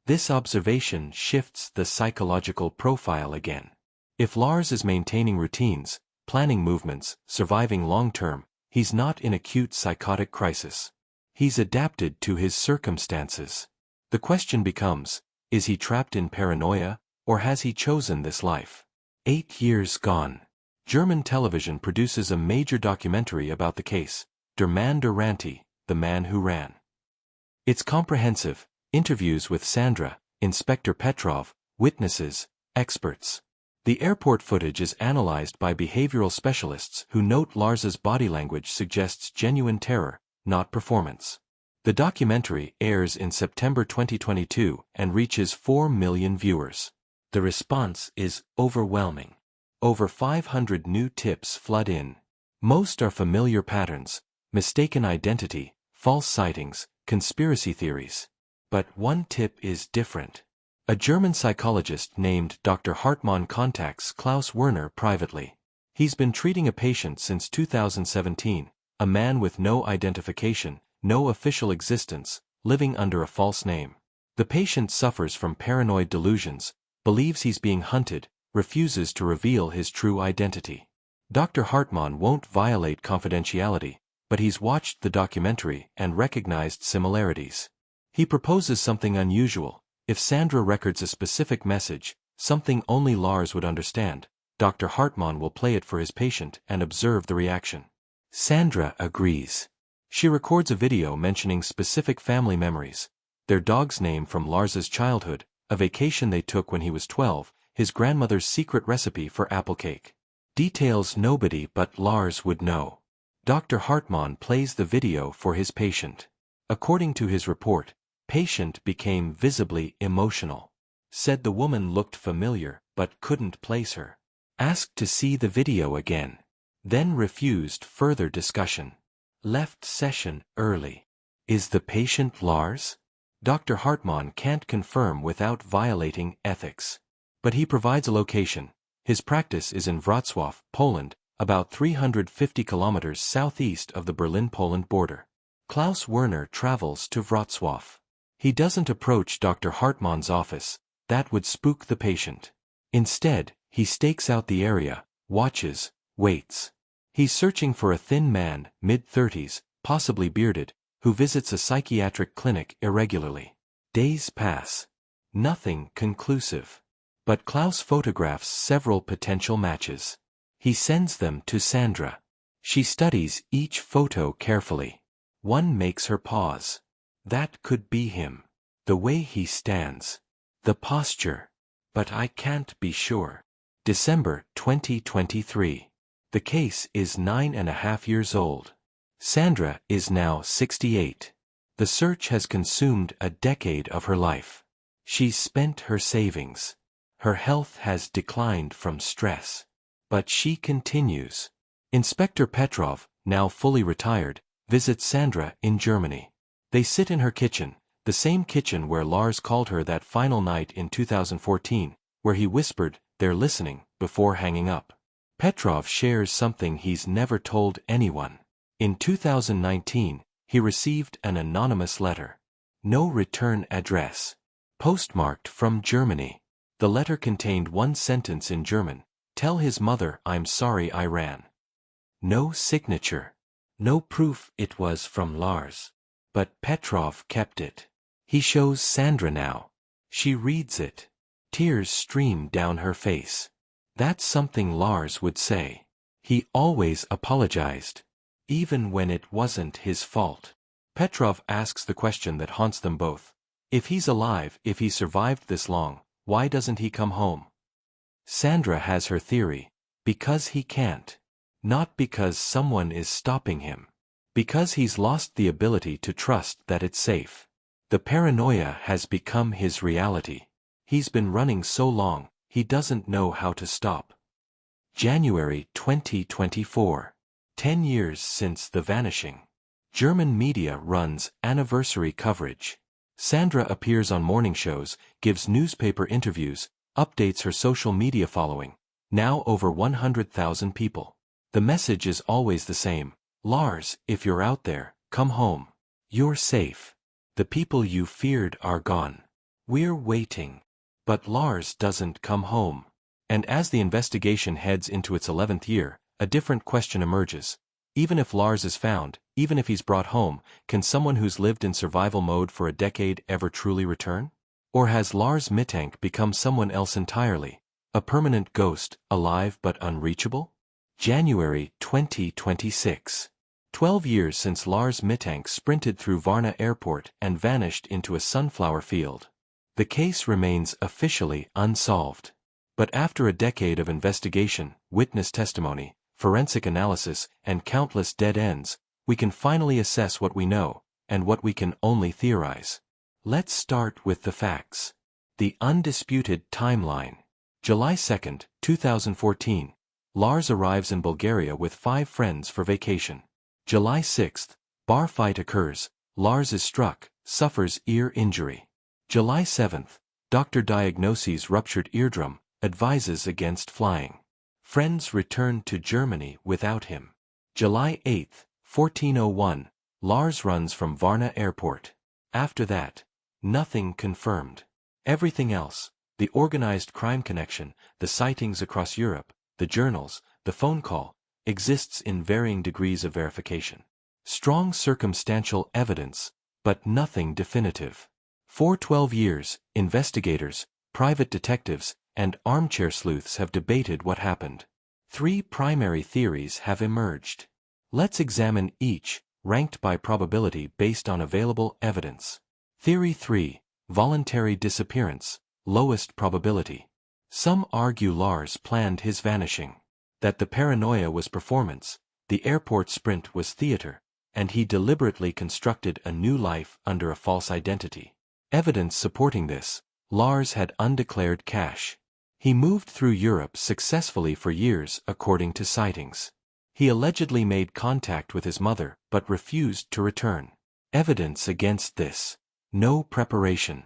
This observation shifts the psychological profile again. If Lars is maintaining routines, planning movements, surviving long-term, he's not in acute psychotic crisis. He's adapted to his circumstances. The question becomes, is he trapped in paranoia, or has he chosen this life? 8 years gone. German television produces a major documentary about the case, Der Mann der Rannte, the man who ran. It's comprehensive, interviews with Sandra, Inspector Petrov, witnesses, experts. The airport footage is analyzed by behavioral specialists who note Lars's body language suggests genuine terror, not performance. The documentary airs in September 2022 and reaches 4 million viewers. The response is overwhelming. Over 500 new tips flood in. Most are familiar patterns: mistaken identity, false sightings, conspiracy theories. But one tip is different. A German psychologist named Dr. Hartmann contacts Klaus Werner privately. He's been treating a patient since 2017, a man with no identification, no official existence, living under a false name. The patient suffers from paranoid delusions, believes he's being hunted, refuses to reveal his true identity. Dr. Hartmann won't violate confidentiality, but he's watched the documentary and recognized similarities. He proposes something unusual. If Sandra records a specific message, something only Lars would understand, Dr. Hartmann will play it for his patient and observe the reaction. Sandra agrees. She records a video mentioning specific family memories: their dog's name from Lars's childhood, a vacation they took when he was 12, his grandmother's secret recipe for apple cake. Details nobody but Lars would know. Dr. Hartmann plays the video for his patient. According to his report, patient became visibly emotional. Said the woman looked familiar but couldn't place her. Asked to see the video again. Then refused further discussion. Left session early. Is the patient Lars? Dr. Hartmann can't confirm without violating ethics. But he provides a location. His practice is in Wrocław, Poland, about 350 kilometers southeast of the Berlin-Poland border. Klaus Werner travels to Wrocław. He doesn't approach Dr. Hartmann's office, that would spook the patient. Instead, he stakes out the area, watches, waits. He's searching for a thin man, mid-30s, possibly bearded, who visits a psychiatric clinic irregularly. Days pass. Nothing conclusive. But Klaus photographs several potential matches. He sends them to Sandra. She studies each photo carefully. One makes her pause. That could be him. The way he stands. The posture. But I can't be sure. December 2023. The case is 9.5 years old. Sandra is now 68. The search has consumed a decade of her life. She's spent her savings. Her health has declined from stress. But she continues. Inspector Petrov, now fully retired, visits Sandra in Germany. They sit in her kitchen, the same kitchen where Lars called her that final night in 2014, where he whispered, "They're listening," before hanging up. Petrov shares something he's never told anyone. In 2019, he received an anonymous letter. No return address. Postmarked from Germany. The letter contained one sentence in German: "Tell his mother I'm sorry I ran." No signature. No proof it was from Lars. But Petrov kept it. He shows Sandra now. She reads it. Tears stream down her face. That's something Lars would say. He always apologized. Even when it wasn't his fault. Petrov asks the question that haunts them both. If he's alive, if he survived this long, why doesn't he come home? Sandra has her theory. Because he can't. Not because someone is stopping him. Because he's lost the ability to trust that it's safe. The paranoia has become his reality. He's been running so long, he doesn't know how to stop. January 2024. 10 years since the vanishing. German media runs anniversary coverage. Sandra appears on morning shows, gives newspaper interviews, updates her social media following. Now over 100,000 people. The message is always the same. Lars, if you're out there, come home. You're safe. The people you feared are gone. We're waiting. But Lars doesn't come home. And as the investigation heads into its 11th year, a different question emerges. Even if Lars is found, Even if he's brought home, can someone who's lived in survival mode for a decade ever truly return? Or has Lars Mittank become someone else entirely? A permanent ghost, alive but unreachable? January 2026. 12 years since Lars Mittank sprinted through Varna Airport and vanished into a sunflower field. The case remains officially unsolved. But after a decade of investigation, witness testimony, forensic analysis, and countless dead ends, we can finally assess what we know, and what we can only theorize. Let's start with the facts. The undisputed timeline. July 2, 2014. Lars arrives in Bulgaria with 5 friends for vacation. July 6, bar fight occurs, Lars is struck, suffers ear injury. July 7, doctor diagnoses ruptured eardrum, advises against flying. Friends return to Germany without him. July 8, 1401, Lars runs from Varna Airport. After that, nothing confirmed. Everything else, the organized crime connection, the sightings across Europe, the journals, the phone call, exists in varying degrees of verification. Strong circumstantial evidence, but nothing definitive. For 12 years, investigators, private detectives, and armchair sleuths have debated what happened. 3 primary theories have emerged. Let's examine each, ranked by probability based on available evidence. Theory 3, voluntary disappearance, lowest probability. Some argue Lars planned his vanishing. That the paranoia was performance, the airport sprint was theater, and he deliberately constructed a new life under a false identity. Evidence supporting this: Lars had undeclared cash. He moved through Europe successfully for years according to sightings. He allegedly made contact with his mother but refused to return. Evidence against this: no preparation,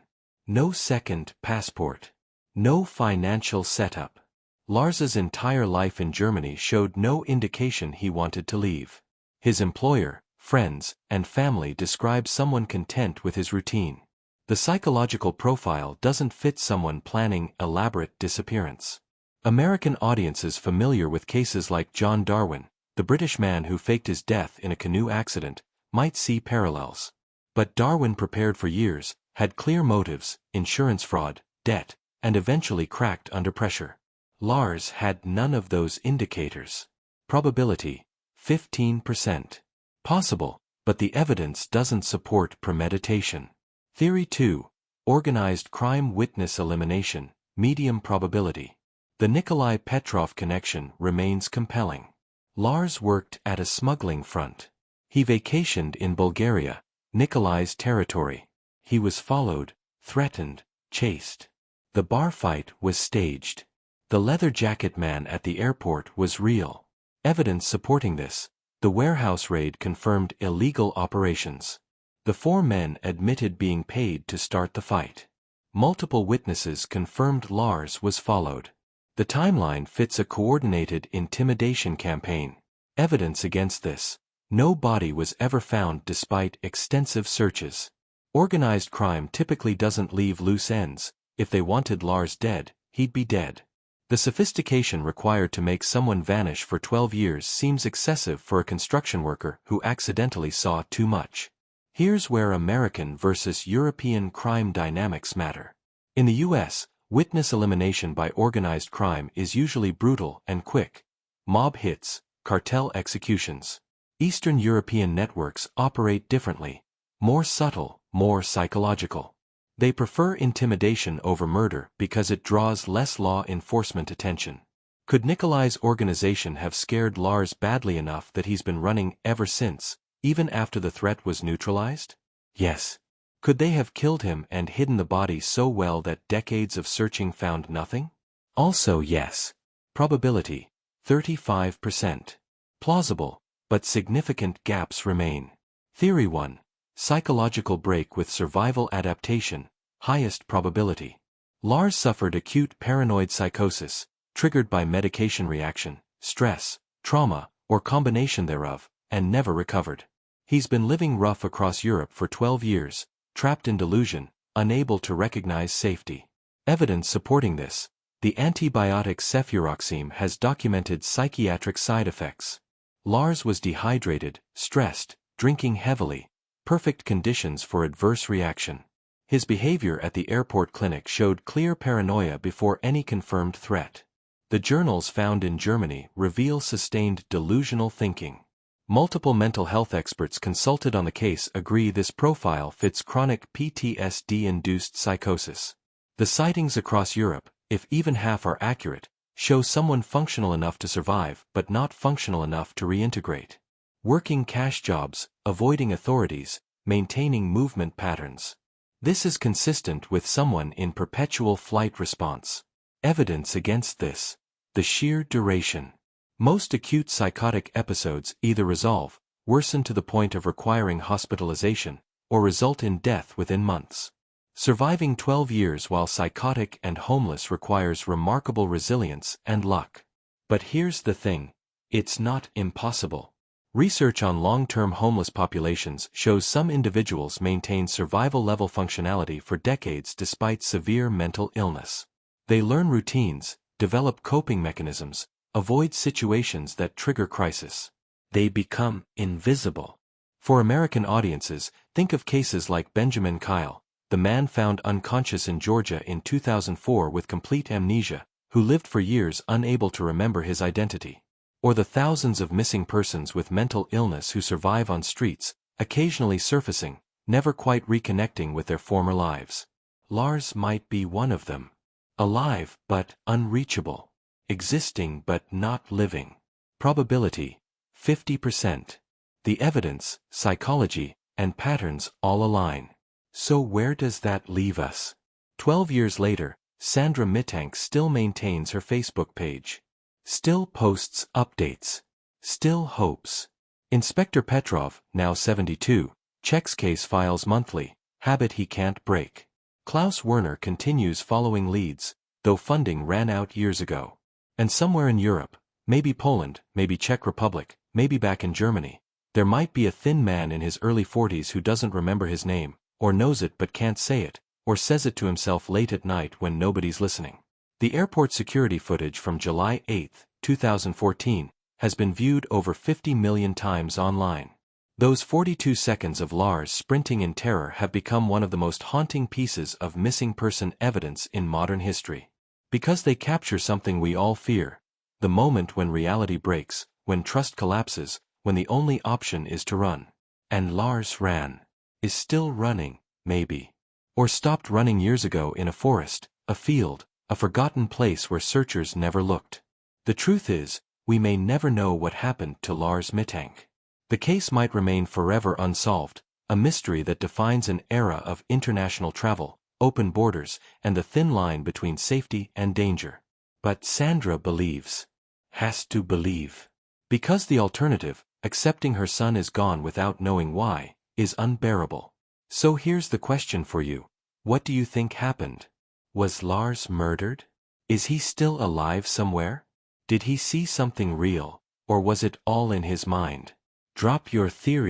no second passport, no financial setup. Lars's entire life in Germany showed no indication he wanted to leave. His employer, friends, and family describe someone content with his routine. The psychological profile doesn't fit someone planning elaborate disappearance. American audiences familiar with cases like John Darwin, the British man who faked his death in a canoe accident, might see parallels. But Darwin prepared for years, had clear motives, insurance fraud, debt, and eventually cracked under pressure. Lars had none of those indicators. Probability: 15%. Possible, but the evidence doesn't support premeditation. Theory 2, organized crime witness elimination, medium probability. The Nikolai Petrov connection remains compelling. Lars worked at a smuggling front. He vacationed in Bulgaria, Nikolai's territory. He was followed, threatened, chased. The bar fight was staged. The leather jacket man at the airport was real. Evidence supporting this: the warehouse raid confirmed illegal operations. The 4 men admitted being paid to start the fight. Multiple witnesses confirmed Lars was followed. The timeline fits a coordinated intimidation campaign. Evidence against this: no body was ever found despite extensive searches. Organized crime typically doesn't leave loose ends. If they wanted Lars dead, he'd be dead. The sophistication required to make someone vanish for 12 years seems excessive for a construction worker who accidentally saw too much. Here's where American versus European crime dynamics matter. In the U.S., witness elimination by organized crime is usually brutal and quick. Mob hits, cartel executions. Eastern European networks operate differently. More subtle, more psychological. They prefer intimidation over murder because it draws less law enforcement attention. Could Nikolai's organization have scared Lars badly enough that he's been running ever since, even after the threat was neutralized? Yes. Could they have killed him and hidden the body so well that decades of searching found nothing? Also yes. Probability: 35%. Plausible, but significant gaps remain. Theory 1. Psychological break with survival adaptation, highest probability. Lars suffered acute paranoid psychosis, triggered by medication reaction, stress, trauma, or combination thereof, and never recovered. He's been living rough across Europe for 12 years, trapped in delusion, unable to recognize safety. Evidence supporting this: the antibiotic cefuroxime has documented psychiatric side effects. Lars was dehydrated, stressed, drinking heavily, perfect conditions for adverse reaction. His behavior at the airport clinic showed clear paranoia before any confirmed threat. The journals found in Germany reveal sustained delusional thinking. Multiple mental health experts consulted on the case agree this profile fits chronic PTSD-induced psychosis. The sightings across Europe, if even half are accurate, show someone functional enough to survive but not functional enough to reintegrate. Working cash jobs, avoiding authorities, maintaining movement patterns. This is consistent with someone in perpetual flight response. Evidence against this: the sheer duration. Most acute psychotic episodes either resolve, worsen to the point of requiring hospitalization, or result in death within months. Surviving 12 years while psychotic and homeless requires remarkable resilience and luck. But here's the thing: it's not impossible. Research on long-term homeless populations shows some individuals maintain survival-level functionality for decades despite severe mental illness. They learn routines, develop coping mechanisms, avoid situations that trigger crisis. They become invisible. For American audiences, think of cases like Benjamin Kyle, the man found unconscious in Georgia in 2004 with complete amnesia, who lived for years unable to remember his identity. Or the thousands of missing persons with mental illness who survive on streets, occasionally surfacing, never quite reconnecting with their former lives. Lars might be one of them. Alive but unreachable. Existing but not living. Probability: 50%. The evidence, psychology, and patterns all align. So where does that leave us? 12 years later, Sandra Mittank still maintains her Facebook page. Still posts updates. Still hopes. Inspector Petrov, now 72, checks case files monthly, habit he can't break. Klaus Werner continues following leads, though funding ran out years ago. And somewhere in Europe, maybe Poland, maybe Czech Republic, maybe back in Germany, there might be a thin man in his early 40s who doesn't remember his name, or knows it but can't say it, or says it to himself late at night when nobody's listening. The airport security footage from July 8, 2014, has been viewed over 50 million times online. Those 42 seconds of Lars sprinting in terror have become one of the most haunting pieces of missing person evidence in modern history. Because they capture something we all fear: the moment when reality breaks, when trust collapses, when the only option is to run. And Lars ran. Is still running, maybe. Or stopped running years ago in a forest, a field, a forgotten place where searchers never looked. The truth is, we may never know what happened to Lars Mittank. The case might remain forever unsolved, a mystery that defines an era of international travel, open borders, and the thin line between safety and danger. But Sandra believes. Has to believe. Because the alternative, accepting her son is gone without knowing why, is unbearable. So here's the question for you: what do you think happened? Was Lars murdered? Is he still alive somewhere? Did he see something real, or was it all in his mind? Drop your theory.